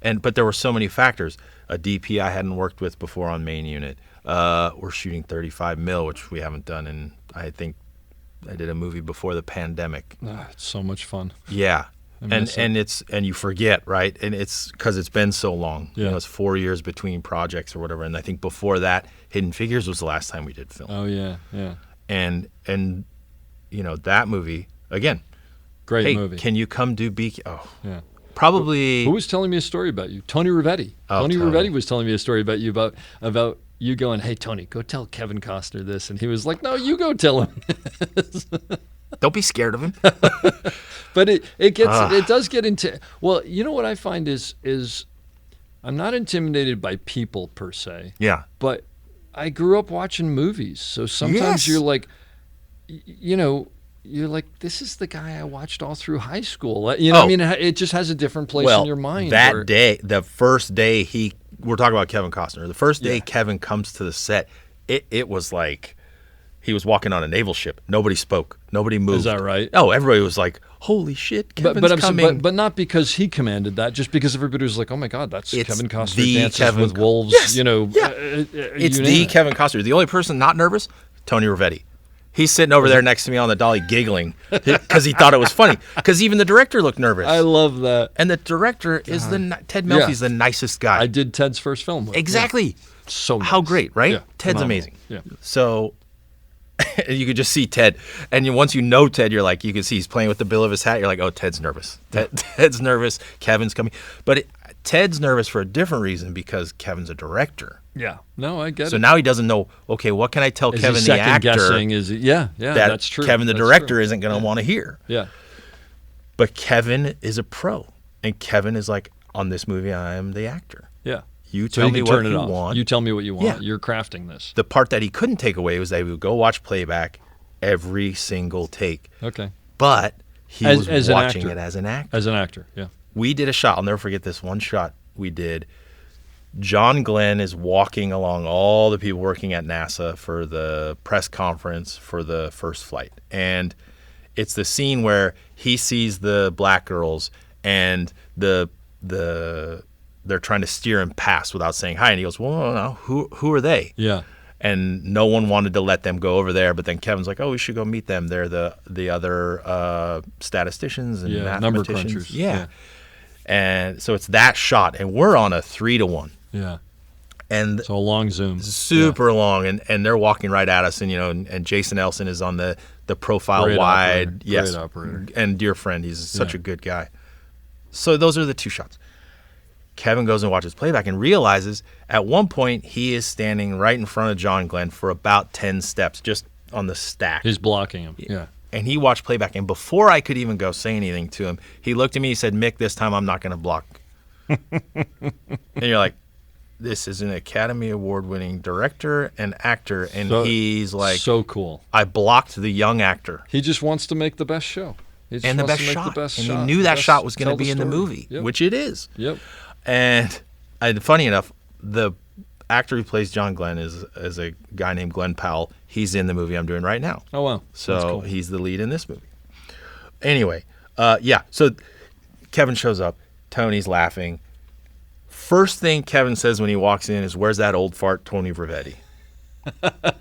But there were so many factors. A DP I hadn't worked with before on main unit. We're shooting 35 mil, which we haven't done in, I think I did a movie before the pandemic. It's so much fun. Yeah. And miss it. you forget, right? And it's because it's been so long. Yeah. It's 4 years between projects or whatever. And I think before that, Hidden Figures was the last time we did film. Oh, yeah. And that movie, again, Great movie. can you come do B? Oh, Yeah. probably. Who was telling me a story about you? Tony Rivetti. Oh, Tony Tony. Rivetti was telling me a story about you, about you going, hey, Tony, go tell Kevin Costner this. And he was like, no, you go tell him. Don't be scared of him. But it does get into, well, you know what I find is I'm not intimidated by people per se. Yeah. But I grew up watching movies. So sometimes Yes. you're like, you're like, this is the guy I watched all through high school. I mean, it just has a different place in your mind. That day, the first day we're talking about Kevin Costner. The first day Yeah. Kevin comes to the set, it was like he was walking on a naval ship. Nobody spoke. Nobody moved. Is that right? Oh, everybody was like, holy shit, Kevin's coming. But not because he commanded that, just because everybody was like, oh my God, that's It's Kevin Costner the dances Kevin with Co- wolves. Yes, Yeah. It's you the name it. Kevin Costner. The only person not nervous, Tony Rivetti. He's sitting over there next to me on the dolly giggling because he thought it was funny. Because even the director looked nervous. I love that. And the director is Ted Melfi's the nicest guy. I did Ted's first film with. Exactly. Yeah. So How nice. great, right? Yeah, Ted's phenomenal. amazing. Yeah. So you could just see Ted. And once you know Ted, you're like, you can see he's playing with the bill of his hat. You're like, oh, Ted's nervous. Ted's nervous. Kevin's coming. But Ted's nervous for a different reason because Kevin's a director. Yeah. No, I get it. So now he doesn't know, okay, what can I tell Is Kevin he the actor second-guessing? Yeah, that that's true. Kevin the That's director true. isn't going to want to hear? Yeah. But Kevin is a pro. And Kevin is like, on this movie, I am the actor. Yeah. You So tell you me can what turn it you off. want. You tell me what you want. Yeah. You're crafting this. The part that he couldn't take away was that he would go watch playback every single take. Okay. But he As was an watching actor. it as an actor. As an actor, yeah. We did a shot. I'll never forget this one shot we did. John Glenn is walking along all the people working at NASA for the press conference for the first flight. And it's the scene where he sees the black girls and they're trying to steer him past without saying hi. And he goes, well, no, who are they? Yeah. And no one wanted to let them go over there. But then Kevin's like, oh, we should go meet them. They're the other statisticians and number mathematicians. crunchers. Yeah. And so it's that shot. And we're on a 3-to-1. Yeah. And So a long zoom. super long. And they're walking right at us. And, and Jason Elson is on the profile Great wide. operator. Yes. Great operator. And dear friend. He's such a good guy. So those are the 2 shots. Kevin goes and watches playback and realizes at one point he is standing right in front of John Glenn for about 10 steps, just on the stack. He's blocking him. Yeah. And he watched playback. And before I could even go say anything to him, he looked at me and said, Mick, this time I'm not going to block. And you're like, this is an Academy Award winning director and actor. And he's like, so cool. I blocked the young actor. He just wants to make the best show. He just And the wants best to make shot. The best and shot. he knew that Best- shot was going tell to be in the story. movie, Yep. which it is. Yep. And funny enough, the actor who plays John Glenn is a guy named Glenn Powell. He's in the movie I'm doing right now. Oh, wow. That's So cool. he's the lead in this movie. Anyway, so Kevin shows up. Tony's laughing. First thing Kevin says when he walks in is, where's that old fart Tony Rivetti?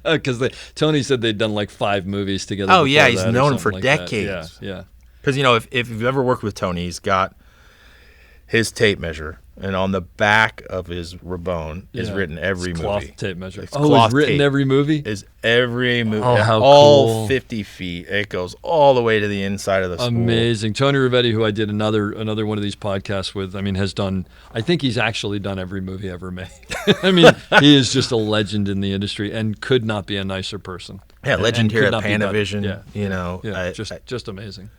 Because Tony said they'd done like 5 movies together. Oh, yeah, before he's that or known him for something like that. decades. Yeah. Because, if you've ever worked with Tony, he's got his tape measure. And on the back of his Rabone is Yeah. written every It's movie. cloth tape measure. It's Oh, cloth it's written tape. every movie? Is every movie. Oh, how all cool. 50 feet. It goes all the way to the inside of the spool. Amazing. Tony Rivetti, who I did another one of these podcasts with, has done, I think he's actually done every movie ever made. He is just a legend in the industry and could not be a nicer person. Yeah, legend And here could at not be better. Panavision. Yeah. Just amazing.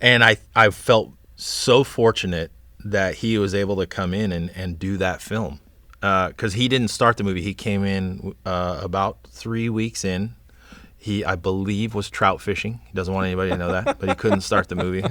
And I felt so fortunate that he was able to come in and do that film. Because he didn't start the movie. He came in about 3 weeks in. He, I believe, was trout fishing. He doesn't want anybody to know that, but he couldn't start the movie.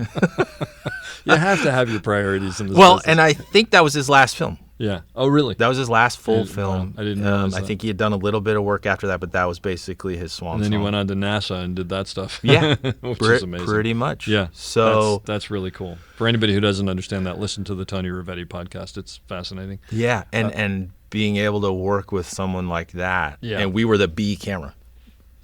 You have to have your priorities in this Well, business. and I think that was his last film. Yeah. Oh, really? That was his last full Wow, film. I didn't realize I that. think he had done a little bit of work after that, but that was basically his swan And then song. he went on to NASA and did that stuff. Yeah, Which is amazing. pretty much. Yeah. So that's really cool. For anybody who doesn't understand that, listen to the Tony Rivetti podcast. It's fascinating. yeah, and being able to work with someone like that. Yeah. And we were the B camera.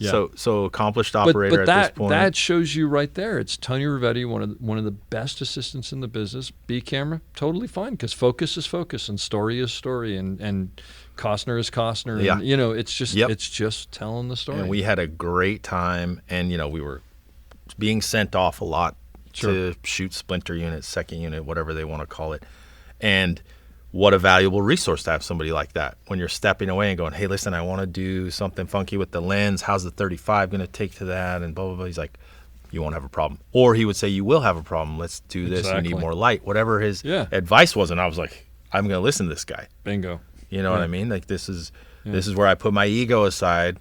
Yeah. So accomplished But operator that at this point. that shows you right there. It's Tony Rivetti, one of the best assistants in the business. B camera, totally fine, because focus is focus and story is story and Costner is Costner. And, Yeah. it's just Yep. it's just telling the story. And we had a great time, and we were being sent off a lot to shoot splinter unit, second unit, whatever they want to call it. And what a valuable resource to have somebody like that when you're stepping away and going, hey, listen, I want to do something funky with the lens. How's the 35 going to take to that? And blah, blah, blah. He's like, you won't have a problem. Or he would say, you will have a problem. Let's do this. You Exactly. need more light. Whatever his advice was. And I was like, I'm going to listen to this guy. Bingo. You know what I mean? Like this is where I put my ego aside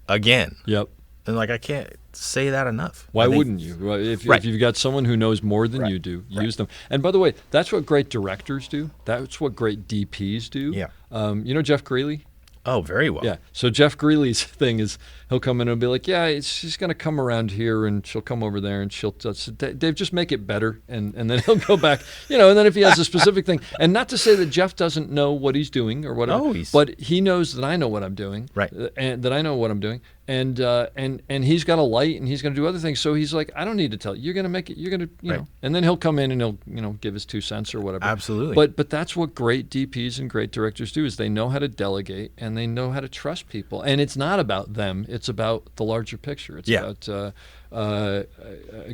again. Yep. And I can't say that enough. Why I think- wouldn't you? Well, If Right. you've got someone who knows more than you do, use them. And by the way, that's what great directors do. That's what great DPs do. Yeah. Jeff Greeley? Oh, very well. Yeah. So Jeff Greeley's thing is he'll come in and be like, yeah, she's going to come around here and she'll come over there and she'll Dave, just make it better. And then he'll go back, and then if he has a specific thing, and not to say that Jeff doesn't know what he's doing or whatever, Oh, but he knows that I know what I'm doing. Right. And that I know what I'm doing. and he's got a light and he's going to do other things. So he's like, I don't need to tell you. You're going to make it. You're going to, know. And then he'll come in and he'll, give his 2 cents or whatever. Absolutely. But that's what great DPs and great directors do, is they know how to delegate and they know how to trust people. And it's not about them. It's about the larger picture. It's about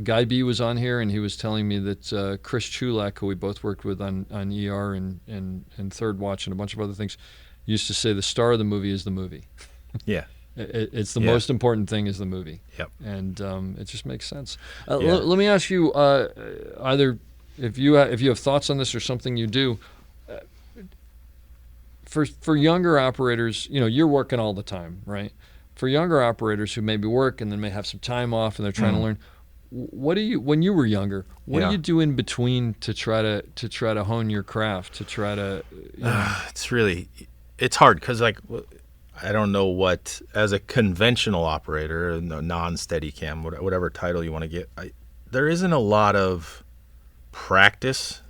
Guy B was on here and he was telling me that Chris Chulak, who we both worked with on ER and Third Watch and a bunch of other things, used to say the star of the movie is the movie. Yeah. It's the most important thing is the movie. Yep. And it just makes sense. Let me ask you, either if you have thoughts on this or something you do, for younger operators, you're working all the time, right? For younger operators who maybe work and then may have some time off and they're trying to learn, what do you, when you were younger, what do you do in between to try to hone your craft, to try to? It's hard because I don't know what, as a conventional operator, non-Steadicam, whatever title you want to get, there isn't a lot of practice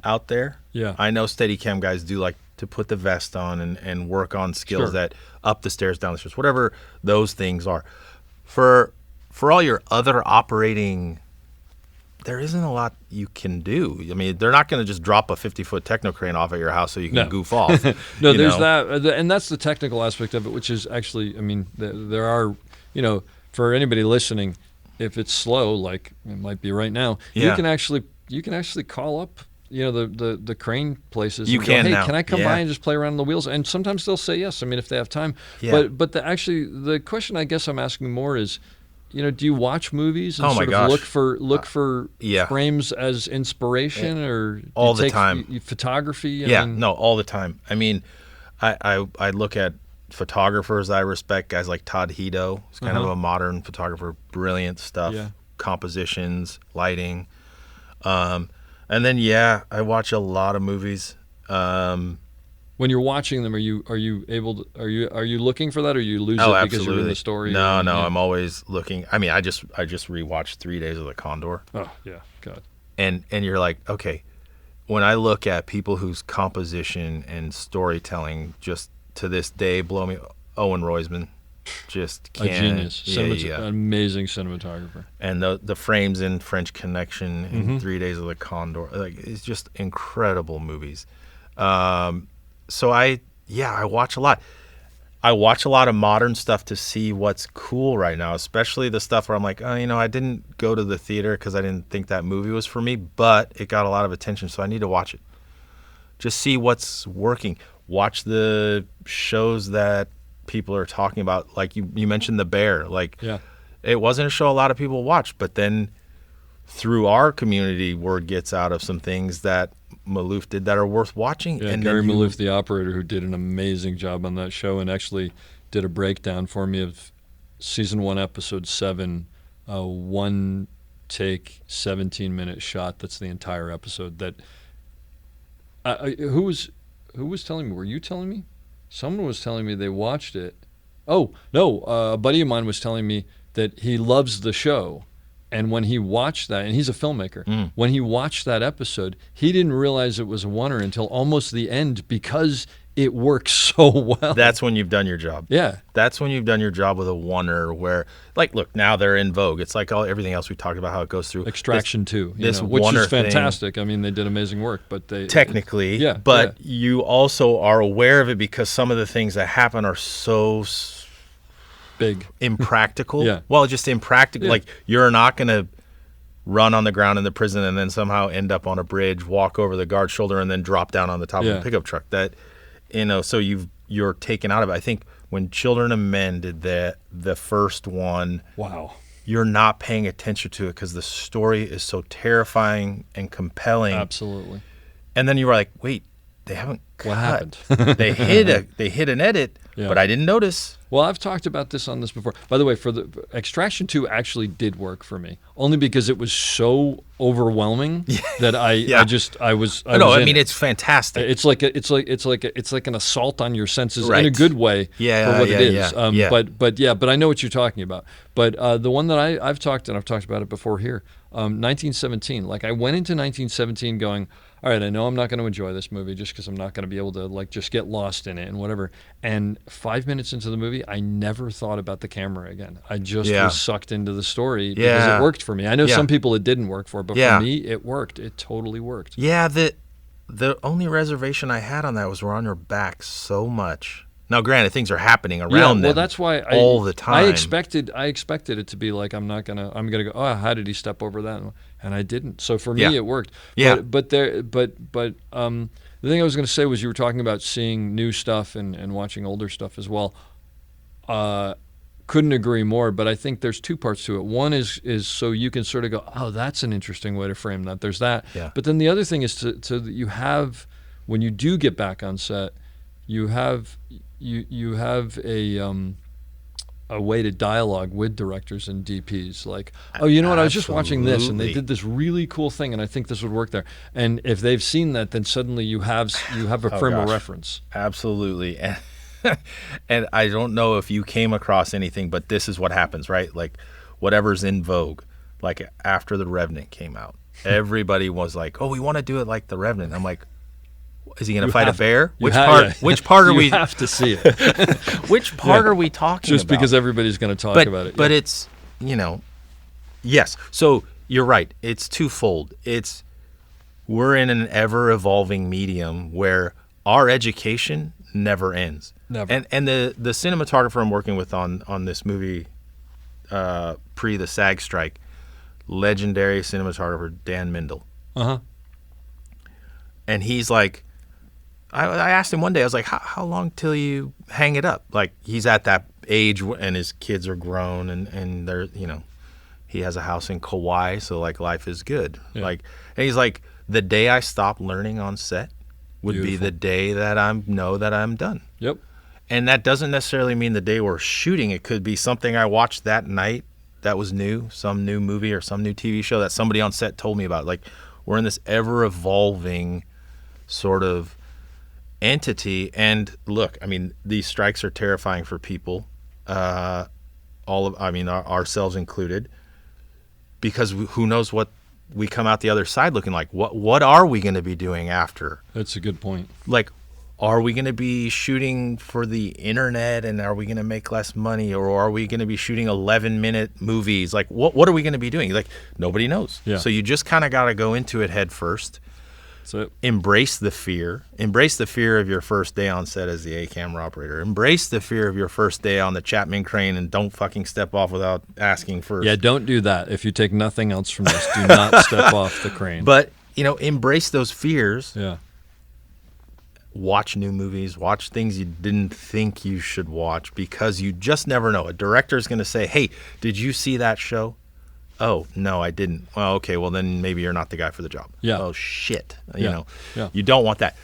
out there. Yeah. I know Steadicam guys do like to put the vest on and work on skills that up the stairs, down the stairs, whatever those things are. For all your other operating, there isn't a lot you can do. I mean, they're not going to just drop a 50-foot techno crane off at your house so you can goof off. No, there's that, and that's the technical aspect of it, which is actually, I mean, there are, for anybody listening, if it's slow, like it might be right now, you can actually call up, the crane places. You and can go, hey, now. can I come by and just play around on the wheels? And sometimes they'll say yes. I mean, if they have time. Yeah. But the question I guess I'm asking more is, do you watch movies and look for frames as inspiration, or do all you the take time photography? All the time. I mean, I look at photographers I respect, guys like Todd Hito. He's kind of a modern photographer, brilliant stuff, compositions, lighting, and then I watch a lot of movies. When you're watching them, are you looking for that, or you lose it because you're in the story? No, I'm always looking. I mean, I just rewatched 3 Days of the Condor. Oh yeah, God. And you're like, okay, when I look at people whose composition and storytelling just to this day blow me, Owen Roisman, just can't. A genius, an amazing cinematographer. And the frames in French Connection and 3 Days of the Condor, it's just incredible movies. So I watch a lot. I watch a lot of modern stuff to see what's cool right now, especially the stuff where I'm like, I didn't go to the theater because I didn't think that movie was for me, but it got a lot of attention, so I need to watch it. Just see what's working. Watch the shows that people are talking about. Like you mentioned The Bear. It wasn't a show a lot of people watched, but then through our community, word gets out of some things that Maloof did that are worth watching. Yeah, and Gary Maloof, the operator, who did an amazing job on that show and actually did a breakdown for me of season 1, episode 7, one take, 17-minute shot. That's the entire episode. That who was telling me? Were you telling me? Someone was telling me they watched it. Oh no, a buddy of mine was telling me that he loves the show. And when he watched that, and he's a filmmaker, when he watched that episode, he didn't realize it was a oneer until almost the end because it works so well. That's when you've done your job. Yeah. That's when you've done your job with a oneer where, look, now they're in vogue. It's like everything else we talked about, how it goes through. Extraction 2, which is fantastic. I mean, they did amazing work, but they... Technically, you also are aware of it because some of the things that happen are so... big, impractical. Well, just impractical. Like, you're not going to run on the ground in the prison and then somehow end up on a bridge, walk over the guard's shoulder, and then drop down on the top of a pickup truck. That, so you're taken out of it. I think when Children of Men did the first one, wow, you're not paying attention to it because the story is so terrifying and compelling. Absolutely. And then you were like, wait, they haven't cut. What happened? they hit an edit, but I didn't notice. Well, I've talked about this on this before. By the way, for the Extraction 2 actually did work for me, only because it was so overwhelming that I was. I mean, it's fantastic. It's like an assault on your senses in a good way for what it is. But I know what you're talking about. But the one that I've talked about it before here, 1917. Like, I went into 1917 going, all right, I know I'm not going to enjoy this movie just because I'm not going to be able to like just get lost in it and whatever. And 5 minutes into the movie, I never thought about the camera again. I just was sucked into the story because it worked for me. I know some people it didn't work for, but for me, it worked. It totally worked. Yeah, the only reservation I had on that was we're on your back so much. Now, granted, things are happening around them. Well, that's why all the time. I expected it to be like I'm gonna go. Oh, how did he step over that? And I didn't. So for me, it worked. Yeah. But the thing I was going to say was you were talking about seeing new stuff and watching older stuff as well. Couldn't agree more. But I think there's two parts to it. One is so you can sort of go, oh, that's an interesting way to frame that. There's that. Yeah. But then the other thing is to you have when you do get back on set, you have a way to dialogue with directors and DPs. Like, oh, you know what? I was just watching this, and they did this really cool thing, and I think this would work there. And if they've seen that, then suddenly you have a frame of reference. Absolutely. And I don't know if you came across anything, but this is what happens, right? Like, whatever's in vogue. Like after The Revenant came out, everybody was like, "Oh, we want to do it like The Revenant." I'm like, is he going to fight a bear? Which part are we? You have to see it. Which part are we talking Just about? because everybody's going to talk about it. But it's, yes. So you're right. It's twofold. We're in an ever-evolving medium where our education never ends. Never. And the cinematographer I'm working with on this movie, pre the SAG strike, legendary cinematographer Dan Mindel. Uh-huh. And he's like, I asked him one day, I was like, how long till you hang it up? Like, he's at that age and his kids are grown and they're, he has a house in Kauai, so like life is good. Yeah. Like, and he's like, the day I stop learning on set would be the day that I know that I'm done. Yep. And that doesn't necessarily mean the day we're shooting. It could be something I watched that night that was new, some new movie or some new TV show that somebody on set told me about. Like, we're in this ever-evolving sort of entity. And look, I mean, these strikes are terrifying for people, ourselves included, because who knows what we come out the other side looking like. What are we going to be doing after? That's a good point. Like, are we going to be shooting for the internet and are we going to make less money, or are we going to be shooting 11-minute movies? Like, what are we going to be doing? Like, nobody knows. Yeah. So you just kind of got to go into it head first. That's it. Embrace the fear. Embrace the fear of your first day on set as the A-camera operator. Embrace the fear of your first day on the Chapman crane, and don't fucking step off without asking first. Yeah, don't do that. If you take nothing else from this, do not step off the crane. But, embrace those fears. Yeah. Watch new movies. Watch things you didn't think you should watch, because you just never know. A director's going to say, hey, did you see that show? Oh, no, I didn't. Well, okay, well, then maybe you're not the guy for the job. Yeah. Oh, shit. Yeah. You don't want that.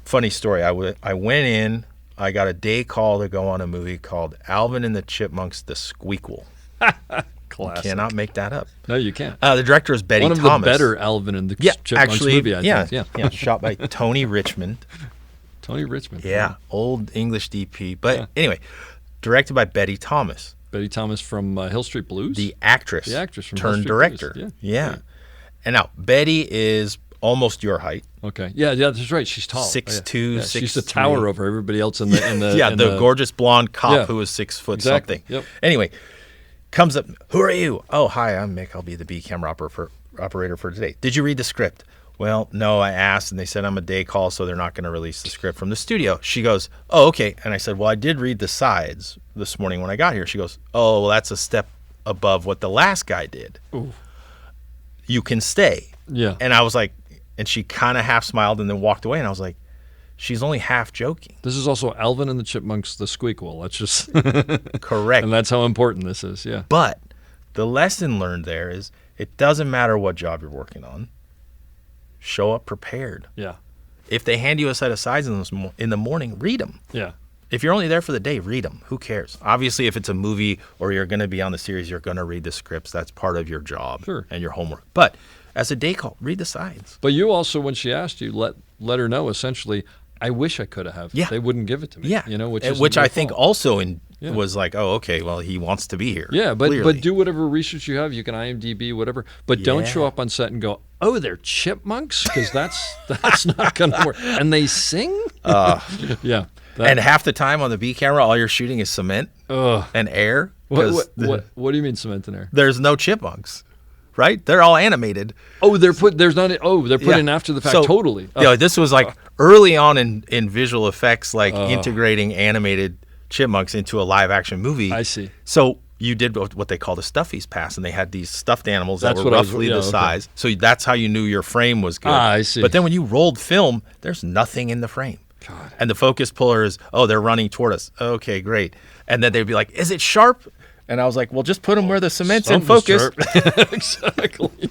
Funny story. I went in. I got a day call to go on a movie called Alvin and the Chipmunks, The Squeakquel. Classic. You cannot make that up. No, you can't. The director is Betty Thomas. One of the better Alvin and the Chipmunks movie, I think. Yeah, shot by Tony Richmond. Tony Richmond. Yeah, old English DP. But anyway, directed by Betty Thomas. Betty Thomas from Hill Street Blues? The actress. The actress from turned Hill Street director. Blues. Yeah. And now, Betty is almost your height. Okay. Yeah, that's right. She's tall. 6'2", 6'3". She used to tower over everybody else in the yeah, the gorgeous blonde cop who was 6 foot exactly. something. Yep. Anyway, comes up, who are you? Oh, hi, I'm Mick. I'll be the B-camera operator for today. Did you read the script? Well, no, I asked, and they said I'm a day call, so they're not going to release the script from the studio. She goes, oh, okay. And I said, well, I did read the sides this morning when I got here. She goes, oh, well, that's a step above what the last guy did. Ooh. You can stay. Yeah. And I was like, and she kind of half smiled and then walked away, and I was like, she's only half joking. This is also Alvin and the Chipmunks, The Squeakquel. That's just correct. And that's how important this is, yeah. But the lesson learned there is it doesn't matter what job you're working on. Show up prepared. Yeah. If they hand you a set of sides in the morning, read them. Yeah. If you're only there for the day, read them. Who cares? Obviously, if it's a movie or you're going to be on the series, you're going to read the scripts. That's part of your job and your homework. But as a day call, read the sides. But you also, when she asked you, let her know essentially, I wish I could have. Yeah. They wouldn't give it to me. Yeah. Which I think fault. also was like, oh, okay, well, he wants to be here. Yeah, but clearly. do whatever research you have. You can IMDb, whatever. But don't show up on set and go, oh, they're chipmunks? Because that's not going to work. And they sing? Yeah. And half the time on the B camera, all you're shooting is cement and air. What do you mean cement and air? There's no chipmunks, right? They're all animated. Oh, they're put in after the fact. So, totally. This was like early on in visual effects, like integrating animated chipmunks into a live action movie. I see. So you did what they called a Stuffies pass, and they had these stuffed animals that That's were what I was- roughly yeah, the okay. size. So that's how you knew your frame was good. I see. But then when you rolled film, there's nothing in the frame. God. And the focus puller is, they're running toward us. Okay, great. And then they'd be like, is it sharp? And I was like, well, just put them where the cement's in focus. Sharp. Exactly.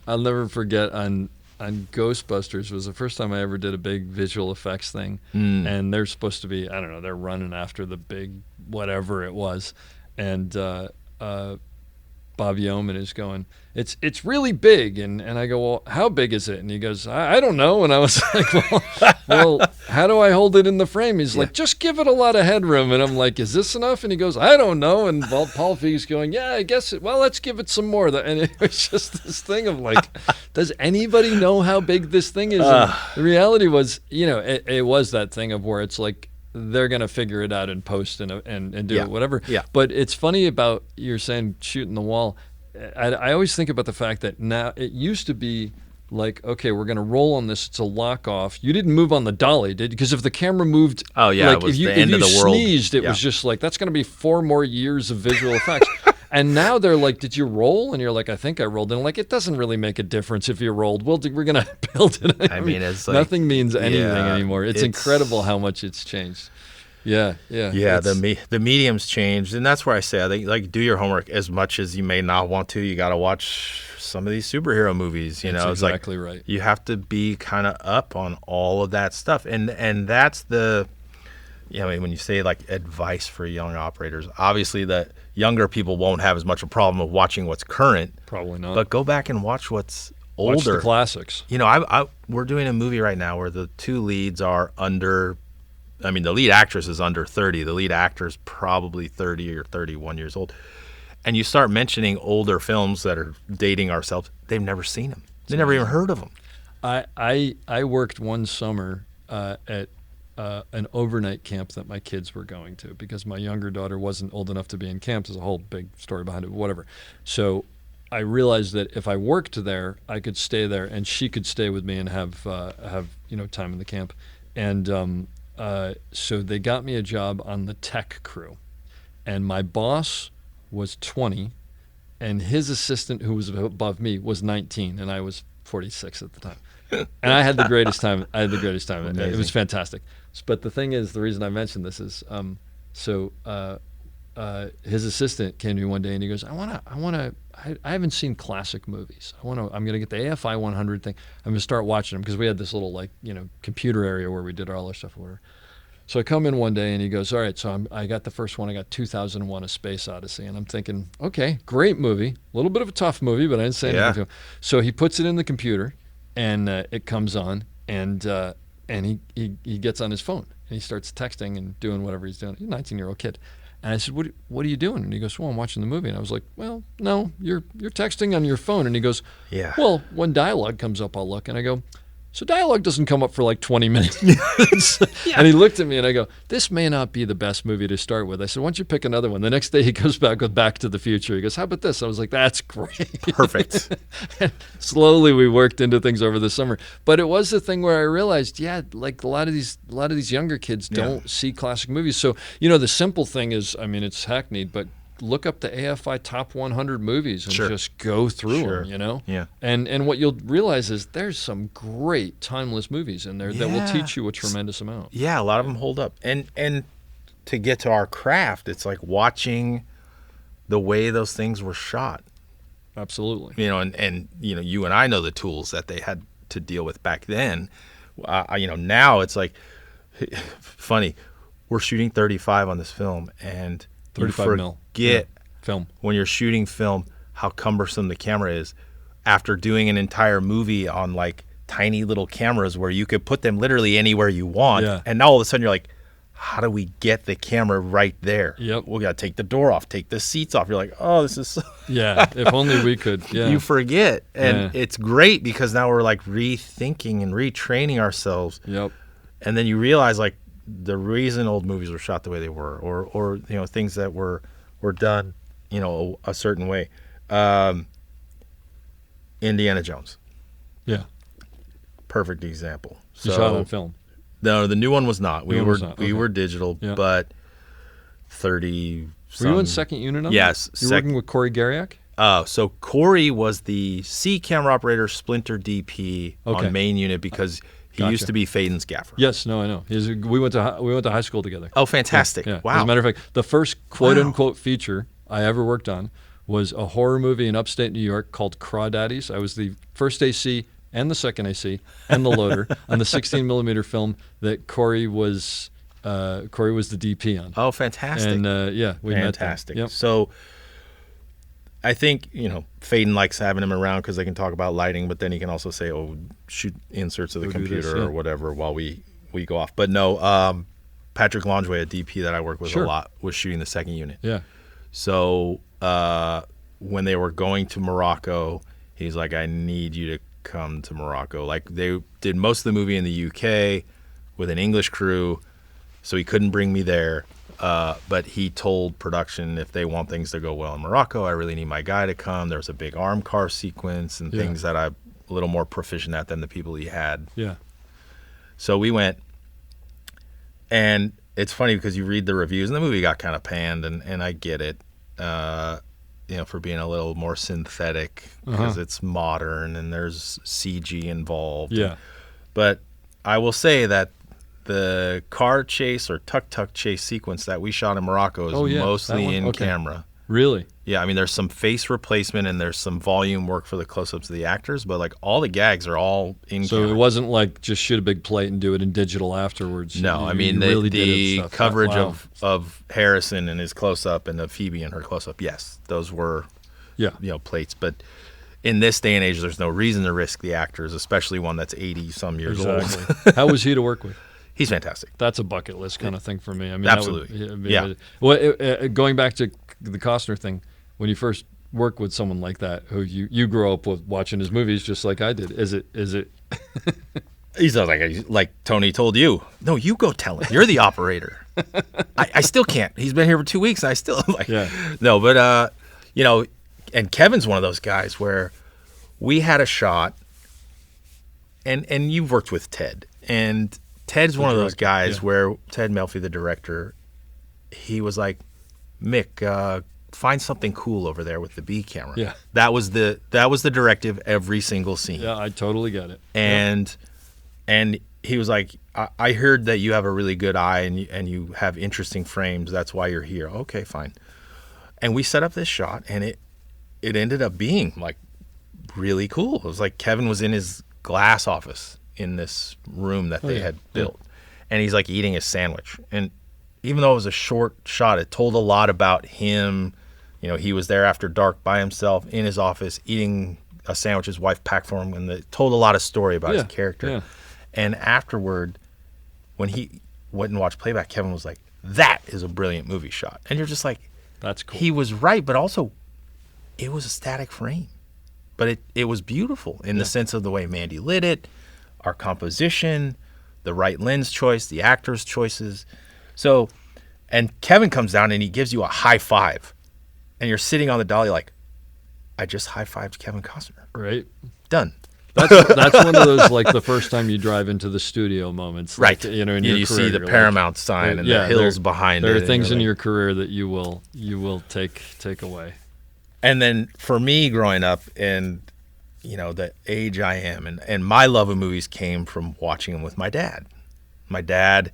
I'll never forget on Ghostbusters was the first time I ever did a big visual effects thing, and they're supposed to be, I don't know, they're running after the big whatever it was, and Bob Yeoman is going, it's really big, and I go, well, how big is it? And he goes, I don't know. And I was like, well, how do I hold it in the frame? He's like, just give it a lot of headroom. And I'm like, is this enough? And he goes, I don't know. And Paul Feig's going, yeah, I guess well, let's give it some more. And it was just this thing of like, does anybody know how big this thing is? And the reality was, it was that thing of where it's like, they're going to figure it out in post and do it, whatever. Yeah. But it's funny about, you're saying shooting the wall. I always think about the fact that now it used to be like, okay, we're going to roll on this. It's a lock off. You didn't move on the dolly, did you? Because if the camera moved, like it was the end of the world. Sneezed, it was just like, that's going to be 4 more years of visual effects. And now they're like, did you roll? And you're like, I think I rolled. And I'm like, it doesn't really make a difference if you rolled. We're going to build it. I mean, it's like, nothing means anything anymore. It's incredible how much it's changed. Yeah. The medium's changed, and that's where I say, I think, like, do your homework as much as you may not want to. You got to watch some of these superhero movies. That's it's exactly like, right. You have to be kind of up on all of that stuff, and that's the, when you say like advice for young operators, obviously the younger people won't have as much a problem of watching what's current. Probably not. But go back and watch what's older. Watch the classics. We're doing a movie right now where the 2 leads are under. I mean, the lead actress is under 30. The lead actor is probably 30 or 31 years old. And you start mentioning older films that are dating ourselves. They've never seen them. They never even heard of them. I worked one summer at an overnight camp that my kids were going to because my younger daughter wasn't old enough to be in camp. There's a whole big story behind it, whatever. So I realized that if I worked there, I could stay there, and she could stay with me and have time in the camp. And so they got me a job on the tech crew, and my boss was 20, and his assistant, who was above me, was 19, and I was 46 at the time. And I had the greatest time. It was fantastic. But the thing is, the reason I mentioned this is, his assistant came to me one day and he goes, I haven't seen classic movies. I'm going to get the AFI 100 thing. I'm going to start watching them because we had this little computer area where we did all our stuff or whatever. So I come in one day and he goes, all right, so I got the first one. I got 2001: A Space Odyssey. And I'm thinking, okay, great movie. A little bit of a tough movie, but I didn't say anything to him. So he puts it in the computer and it comes on and he gets on his phone and he starts texting and doing whatever he's doing. He's a 19-year-old kid. And I said, what are you doing? And he goes, well, I'm watching the movie. And I was like, well, no, you're texting on your phone. And he goes, yeah. Well, when dialogue comes up, I'll look. And I go, so dialogue doesn't come up for like 20 minutes. Yeah. And he looked at me and I go, this may not be the best movie to start with. I said, why don't you pick another one? The next day he goes back with Back to the Future. He goes, how about this? I was like, that's great. Perfect. And slowly we worked into things over the summer. But it was the thing where I realized, like a lot of these younger kids don't see classic movies. So, the simple thing is, I mean, it's hackneyed, but look up the AFI top 100 movies and just go through them, Yeah. And what you'll realize is there's some great timeless movies in there that will teach you a tremendous amount. Yeah, a lot of them hold up. And to get to our craft, it's like watching the way those things were shot. Absolutely. And you and I know the tools that they had to deal with back then. Now it's like funny. We're shooting 35 on this film, and 35 mil. Get film when you're shooting film how cumbersome the camera is after doing an entire movie on like tiny little cameras where you could put them literally anywhere you want, and now all of a sudden you're like, how do we get the camera right there? Yep. We got to take the door off, take the seats off. You're like, oh, this is so Yeah, if only we could. Yeah. you forget. And Yeah. it's great because now we're like rethinking and retraining ourselves. Yep. And then you realize like the reason old movies were shot the way they were, or you know, things that were done, you know, a certain way. Indiana Jones, Yeah. perfect example. You shot on film. No, the new one was not. We New one were was not, okay. we were digital, Yeah. but 30. Were you in second unit on Yes, that? You were working with Corey Garriak? So Corey was the C camera operator, Splinter DP Okay. on main unit because he Gotcha. used to be Faden's gaffer. Yes, no, I know. We went to high school together. Oh, fantastic! Yeah. Wow. As a matter of fact, the first quote Wow. unquote feature I ever worked on was a horror movie in upstate New York called Crawdaddies. I was the first AC and the second AC and the loader on the 16 millimeter film that Corey was the DP on. Oh, fantastic! And yeah, we Fantastic. met them. Yep. So I think, you know, Faden likes having him around because they can talk about lighting, but then he can also say, oh, shoot inserts of the Go do computer this, yeah. or whatever while we go off. But no, Patrick Longway, a DP that I work with Sure. a lot, was shooting the second unit. Yeah. So when they were going to Morocco, he's like, I need you to come to Morocco. Like, they did most of the movie in the UK with an English crew, so he couldn't bring me there. But he told production, if they want things to go well in Morocco, I really need my guy to come. There's a big arm car sequence and Yeah. things that I'm a little more proficient at than the people he had. Yeah. So we went, and it's funny because you read the reviews, and the movie got kind of panned, and I get it, you know, for being a little more synthetic because it's modern and there's CG involved. Yeah. But I will say that the car chase or tuk-tuk chase sequence that we shot in Morocco is Oh, yeah, that mostly one? in Okay. camera. Really? Yeah, I mean, there's some face replacement and there's some volume work for the close-ups of the actors, but like all the gags are all in So camera. it wasn't like just shoot a big plate and do it in digital afterwards. No, I mean, you really did the stuff. coverage Wow. of Harrison and his close-up and of Phoebe and her close-up, yes, those were, Yeah. you know, plates. But in this day and age, there's no reason to risk the actors, especially one that's 80-some years old. Exactly. How was he to work with? He's fantastic. That's a bucket list kind of thing for me. I mean, Absolutely. Yeah. Well, going back to the Costner thing, when you first work with someone like that, who you grew up with watching his movies just like I did, is it? He's like Tony told you. No, you go tell him. You're the operator. I still can't. He's been here for 2 weeks. And I still like. Yeah. No, but you know, and Kevin's one of those guys where we had a shot, and you've worked with Ted, and Ted's one of those guys yeah. where Ted Melfi, the director, he was like, Mick, find something cool over there with the B camera. Yeah. That was the directive every single scene. Yeah, I totally get it. And he was like, I heard that you have a really good eye and you have interesting frames. That's why you're here. Okay, fine. And we set up this shot, and it ended up being like really cool. It was like Kevin was in his glass office in this room that they had built, and he's like eating his sandwich. And even though it was a short shot, it told a lot about him. You know, he was there after dark by himself in his office eating a sandwich his wife packed for him, and it told a lot of story about his character. Yeah. And afterward, when he went and watched playback, Kevin was like, that is a brilliant movie shot. And you're just like, That's cool. he was right, but also it was a static frame. But it was beautiful in the sense of the way Mandy lit it, our composition, the right lens choice, the actors' choices. So, and Kevin comes down and he gives you a high five. And you're sitting on the dolly like, I just high-fived Kevin Costner. Right. Done. That's one of those like the first time you drive into the studio moments. Right. Like, you know, in you your career, see the you're Paramount sign and the hills behind it. There are and things you're in like- your career that you will take away. And then for me growing up and, you know, the age I am, and my love of movies came from watching them with my dad. My dad,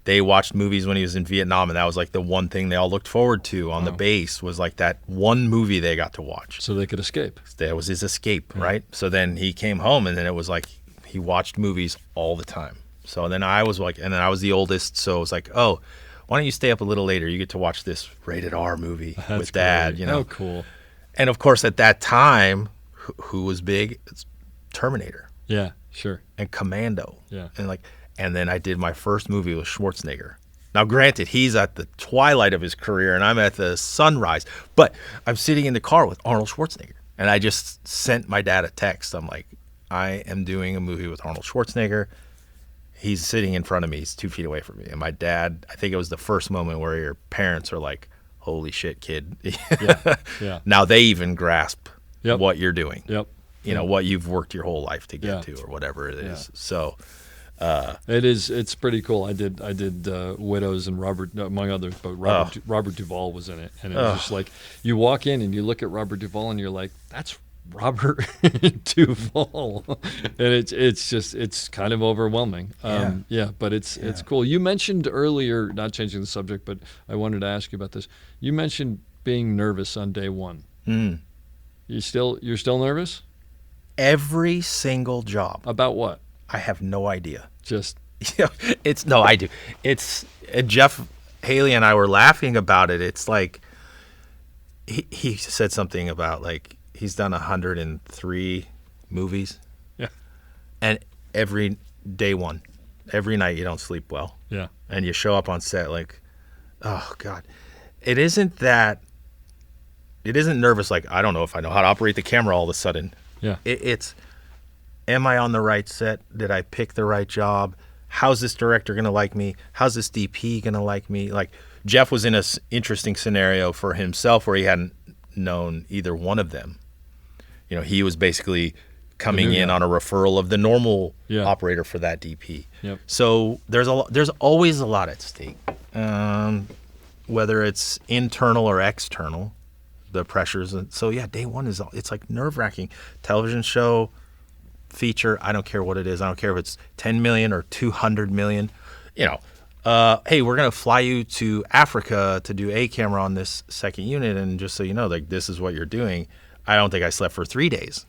they watched movies when he was in Vietnam, and that was like the one thing they all looked forward to on the base was like that one movie they got to watch. So they could escape. That was his escape, right? So then he came home, and then it was like he watched movies all the time. So then I was like, and then I was the oldest, so it was like, oh, why don't you stay up a little later? You get to watch this rated R movie with Dad, great. you know? Oh, cool. And of course, at that time, who was big? It's Terminator Yeah, sure. and Commando. Yeah. And then I did my first movie with Schwarzenegger. Now, granted, he's at the twilight of his career and I'm at the sunrise, but I'm sitting in the car with Arnold Schwarzenegger. And I just sent my dad a text. I'm like, I am doing a movie with Arnold Schwarzenegger. He's sitting in front of me. He's 2 feet away from me. And my dad, I think it was the first moment where your parents are like, holy shit, kid. Yeah. Now they even grasp Yep. what you're doing. Yep. You know, what you've worked your whole life to get to or whatever it is. So it's pretty cool. I did Widows and Robert, among others, but Robert Duvall was in it. And it was just like, you walk in and you look at Robert Duvall and you're like, that's Robert Duvall. And it's kind of overwhelming. But it's cool. You mentioned earlier, not changing the subject, but I wanted to ask you about this. You mentioned being nervous on day one. You're still nervous? every single job. About what? I have no idea. Just I do. It's Jeff Haley and I were laughing about it. It's like he said something about like he's done 103 movies. Yeah. And every day one, every night you don't sleep well. Yeah. And you show up on set like, oh God. It isn't nervous like I don't know if I know how to operate the camera all of a sudden. Yeah. It's am I on the right set? Did I pick the right job? How's this director going to like me? How's this DP going to like me? Like Jeff was in a interesting scenario for himself where he hadn't known either one of them. You know, he was basically coming in on a referral of the normal operator for that DP. Yep. So there's always a lot at stake, whether it's internal or external, the pressures. And so yeah, day one it's like nerve-wracking. Television show, feature, I don't care what it is. I don't care if it's 10 million or 200 million. You know, hey, we're gonna fly you to Africa to do a camera on this second unit, and just so you know, like this is what you're doing. I don't think I slept for 3 days.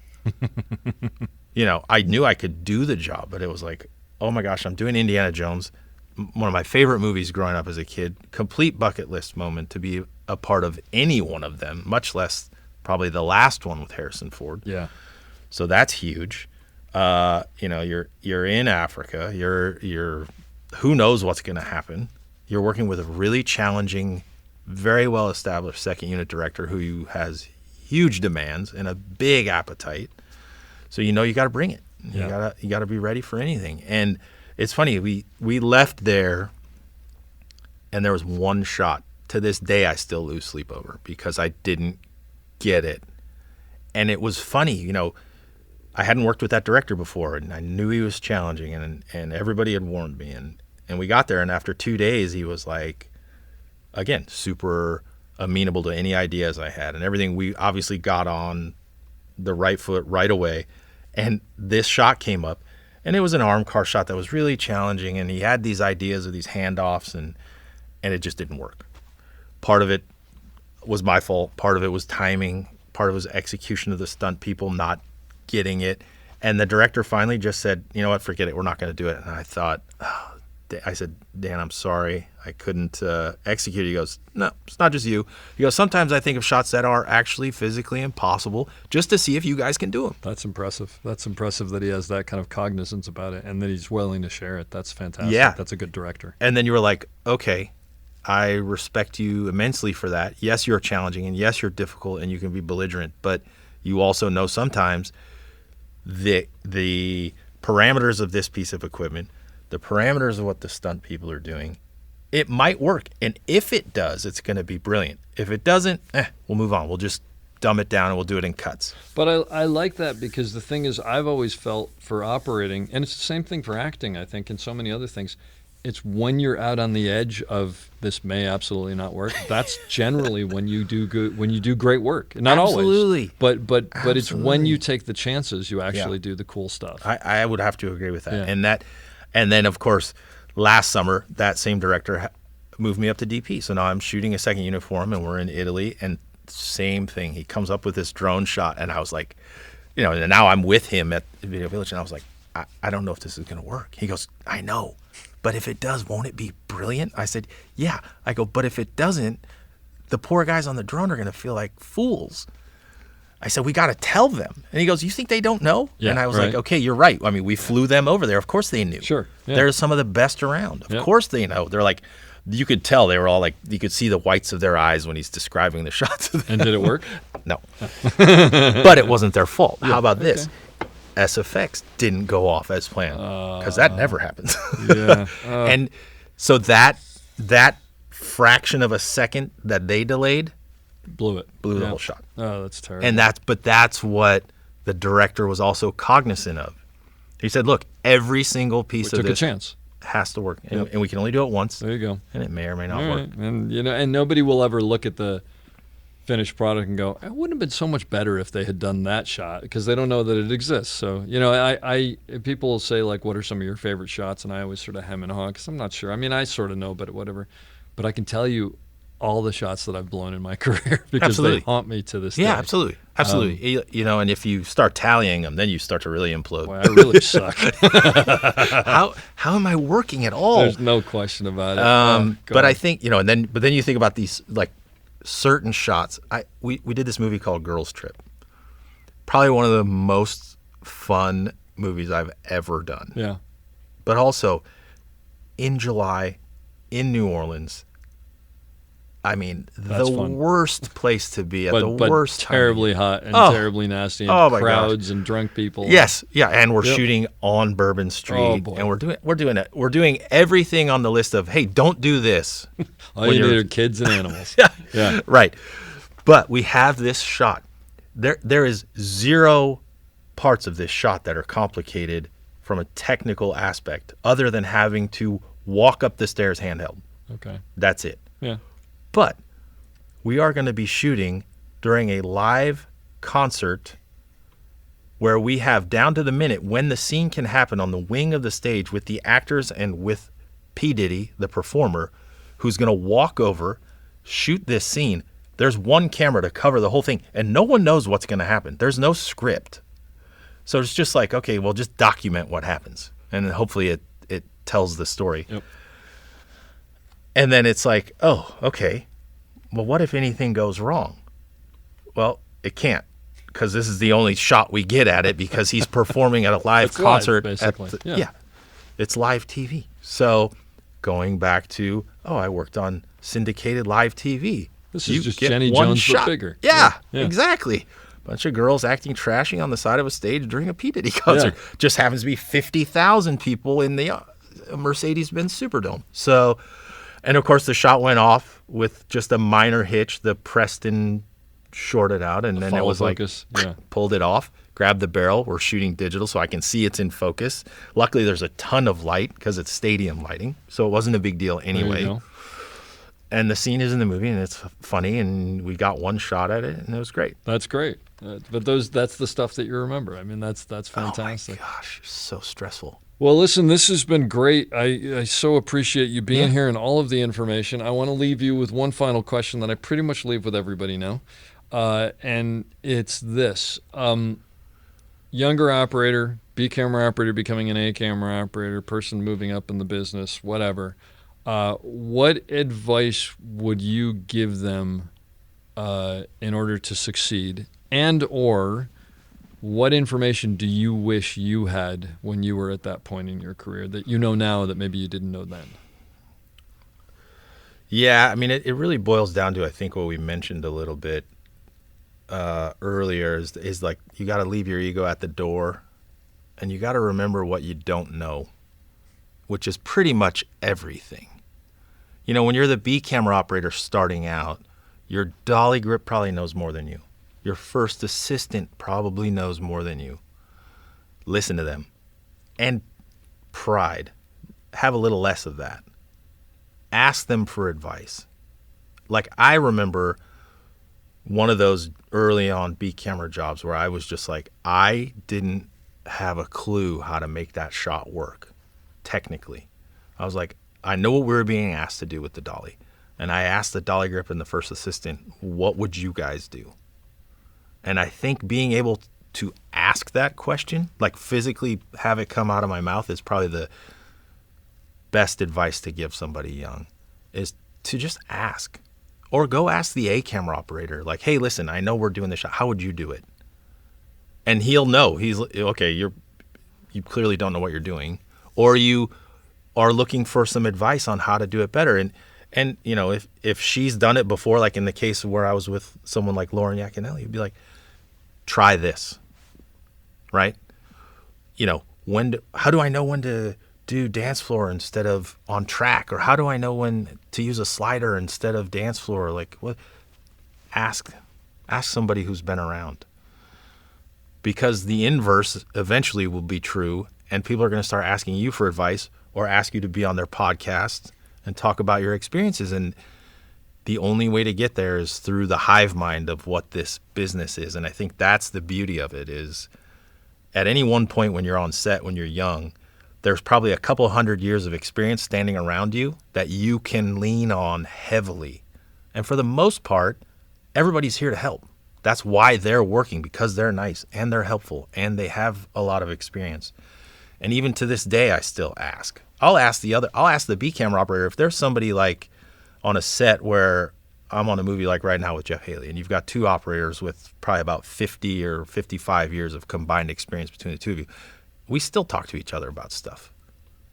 You know, I knew I could do the job, but it was like, oh my gosh, I'm doing Indiana Jones, one of my favorite movies growing up as a kid. Complete bucket list moment to be a part of any one of them, much less probably the last one with Harrison Ford. Yeah. So that's huge. You know, you're in Africa. You're who knows what's going to happen. You're working with a really challenging, very well established second unit director who has huge demands and a big appetite. So you know you got to bring it. Yeah. You got to be ready for anything. And it's funny, we left there and there was one shot. To this day I still lose sleep over because I didn't get it. And it was funny, you know, I hadn't worked with that director before and I knew he was challenging and everybody had warned me and we got there and after 2 days he was like, again, super amenable to any ideas I had and everything. We obviously got on the right foot right away. And this shot came up and it was an arm car shot that was really challenging and he had these ideas of these handoffs and it just didn't work. Part of it was my fault. Part of it was timing. Part of it was execution of the stunt people not getting it. And the director finally just said, you know what, forget it. We're not going to do it. And I thought, I said, Dan, I'm sorry. I couldn't execute. He goes, no, it's not just you. He goes, sometimes I think of shots that are actually physically impossible just to see if you guys can do them. That's impressive. That's impressive that he has that kind of cognizance about it and that he's willing to share it. That's fantastic. Yeah. That's a good director. And then you were like, okay, I respect you immensely for that. Yes, you're challenging, and yes, you're difficult, and you can be belligerent, but you also know sometimes the parameters of this piece of equipment, the parameters of what the stunt people are doing, it might work. And if it does, it's going to be brilliant. If it doesn't, we'll move on. We'll just dumb it down and we'll do it in cuts. But I like that because the thing is I've always felt for operating, and it's the same thing for acting, I think, and so many other things, it's when you're out on the edge of this may absolutely not work. That's generally when you do good, when you do great work. Not Absolutely. always, but it's when you take the chances you actually do the cool stuff. I would have to agree with that. Yeah. And then of course, last summer that same director moved me up to DP. So now I'm shooting a second unit for him, and we're in Italy, and same thing. He comes up with this drone shot, and I was like, you know, and now I'm with him at Video Village, and I was like, I don't know if this is going to work. He goes, I know. But if it does, won't it be brilliant? I said, yeah. I go, but if it doesn't, the poor guys on the drone are going to feel like fools. I said, we got to tell them. And he goes, you think they don't know? Yeah, and I was like, okay, you're right. I mean, we flew them over there. Of course they knew. Sure. Yeah. They're some of the best around. Of course they know. They're like, you could tell they were all like, you could see the whites of their eyes when he's describing the shots. And did it work? No. But it wasn't their fault. How about this? SFX didn't go off as planned, because that never happens. Yeah. And so that fraction of a second that they delayed Blew the whole shot. Oh, that's terrible. And that's what the director was also cognizant of. He said, look, every single piece of took this a chance. has to work, and we can only do it once. There you go. And it may or may not All work. right. And and nobody will ever look at the finished product and go, it wouldn't have been so much better if they had done that shot, because they don't know that it exists. So I people will say, like, what are some of your favorite shots, and I always sort of hem and haw because I'm not sure. I mean, I sort of know, but whatever. But I can tell you all the shots that I've blown in my career because they haunt me to this day. Yeah, absolutely. And if you start tallying them, then you start to really implode. Boy, I really suck. How am I working at all? There's no question about it. But I think, and then you think about these, like, certain shots. We did this movie called Girls Trip. Probably one of the most fun movies I've ever done. Yeah. But also in July in New Orleans. I mean, That's the fun. worst place to be at But the worst time. terribly hot and terribly nasty, and my crowds and drunk people. Yes, yeah, and we're shooting on Bourbon Street, Oh, boy. and we're doing everything on the list of, hey, don't do this. All you need are kids and animals. Yeah. Right. But we have this shot. There is zero parts of this shot that are complicated from a technical aspect, other than having to walk up the stairs handheld. Okay. That's it. Yeah. But we are going to be shooting during a live concert where we have down to the minute when the scene can happen on the wing of the stage with the actors and with P. Diddy, the performer, who's going to walk over, shoot this scene. There's one camera to cover the whole thing, and no one knows what's going to happen. There's no script. So it's just like, okay, well, just document what happens, and then hopefully it tells the story. Yep. And then it's like, oh, okay, well, what if anything goes wrong? Well, it can't, because this is the only shot we get at it, because he's performing at a live It's live, concert. basically. Yeah. It's live TV. So going back to, I worked on syndicated live TV. This You is just get Jenny one Jones shot. but bigger. Yeah, Yeah. exactly. Bunch of girls acting trashy on the side of a stage during a P. Diddy concert. Yeah. Just happens to be 50,000 people in the Mercedes-Benz Superdome. So, and of course the shot went off with just a minor hitch. The Preston shorted out, and then it Follow was focus. like, pulled it off, grabbed the barrel. We're shooting digital, so I can see it's in focus. Luckily, there's a ton of light because it's stadium lighting, so it wasn't a big deal There you anyway. go. And the scene is in the movie, and it's funny, and we got one shot at it, and it was great. That's great. But that's the stuff that you remember. I mean, that's fantastic. Oh my gosh, so stressful. Well, listen, this has been great. I so appreciate you being here and all of the information. I want to leave you with one final question that I pretty much leave with everybody now. And it's this. Younger operator, B camera operator becoming an A camera operator, person moving up in the business, whatever. What advice would you give them in order to succeed? And or what information do you wish you had when you were at that point in your career that you know now that maybe you didn't know then? Yeah, I mean, it really boils down to, I think, what we mentioned a little bit earlier is like, you got to leave your ego at the door, and you got to remember what you don't know, which is pretty much everything. You know, when you're the B camera operator starting out, your dolly grip probably knows more than you. Your first assistant probably knows more than you. Listen to them. And pride. Have a little less of that. Ask them for advice. Like, I remember one of those early on B camera jobs where I was just like, I didn't have a clue how to make that shot work technically. I was like, I know what we were being asked to do with the dolly. And I asked the dolly grip and the first assistant, what would you guys do? And I think being able to ask that question, like physically have it come out of my mouth, is probably the best advice to give somebody young, is to just ask. Or go ask the A camera operator, like, hey, listen, I know we're doing this shot. How would you do it? And he'll know. He's okay, you clearly don't know what you're doing. Or you are looking for some advice on how to do it better. And And, if she's done it before, like in the case where I was with someone like Lauren Yaconelli, you'd be like, try this, right? How do I know when to do dance floor instead of on track? Or how do I know when to use a slider instead of dance floor? Like, what? Ask somebody who's been around. Because the inverse eventually will be true, and people are going to start asking you for advice or ask you to be on their podcast and talk about your experiences. And the only way to get there is through the hive mind of what this business is. And I think that's the beauty of it, is at any one point when you're on set, when you're young, there's probably a couple hundred years of experience standing around you that you can lean on heavily. And for the most part, everybody's here to help. That's why they're working, because they're nice and they're helpful and they have a lot of experience. And even to this day, I still ask. I'll ask the B camera operator, if there's somebody like on a set where I'm on a movie like right now with Jeff Haley, and you've got two operators with probably about 50 or 55 years of combined experience between the two of you, we still talk to each other about stuff.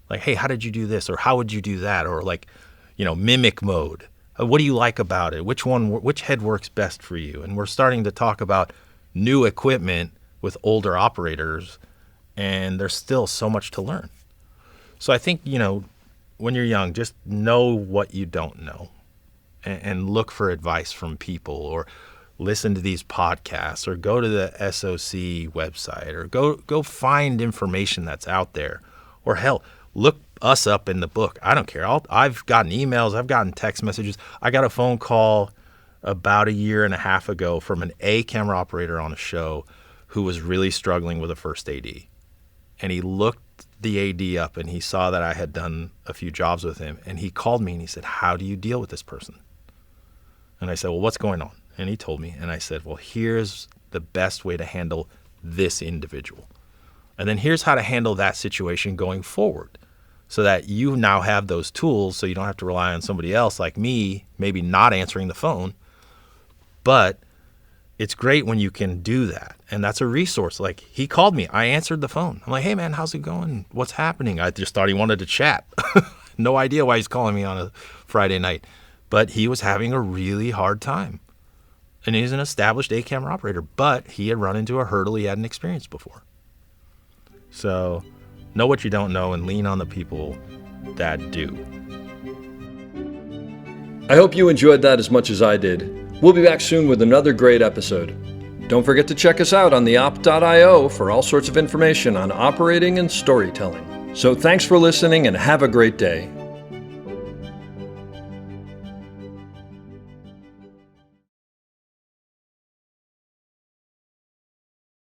Like, hey, how did you do this? Or how would you do that? Or like, mimic mode. What do you like about it? Which head works best for you? And we're starting to talk about new equipment with older operators, and there's still so much to learn. So I think, when you're young, just know what you don't know and look for advice from people, or listen to these podcasts, or go to the SOC website, or go find information that's out there, or hell, look us up in the book. I don't care. I've gotten emails. I've gotten text messages. I got a phone call about a year and a half ago from an A camera operator on a show who was really struggling with a first AD. And he looked the AD up and he saw that I had done a few jobs with him. And he called me and he said, how do you deal with this person? And I said, well, what's going on? And he told me. And I said, well, here's the best way to handle this individual. And then here's how to handle that situation going forward, so that you now have those tools, so you don't have to rely on somebody else like me, maybe not answering the phone. But it's great when you can do that. And that's a resource. Like, he called me. I answered the phone. I'm like, hey, man, how's it going? What's happening? I just thought he wanted to chat. No idea why he's calling me on a Friday night. But he was having a really hard time. And he's an established A camera operator, but he had run into a hurdle he hadn't experienced before. So know what you don't know and lean on the people that do. I hope you enjoyed that as much as I did. We'll be back soon with another great episode. Don't forget to check us out on theop.io for all sorts of information on operating and storytelling. So thanks for listening and have a great day.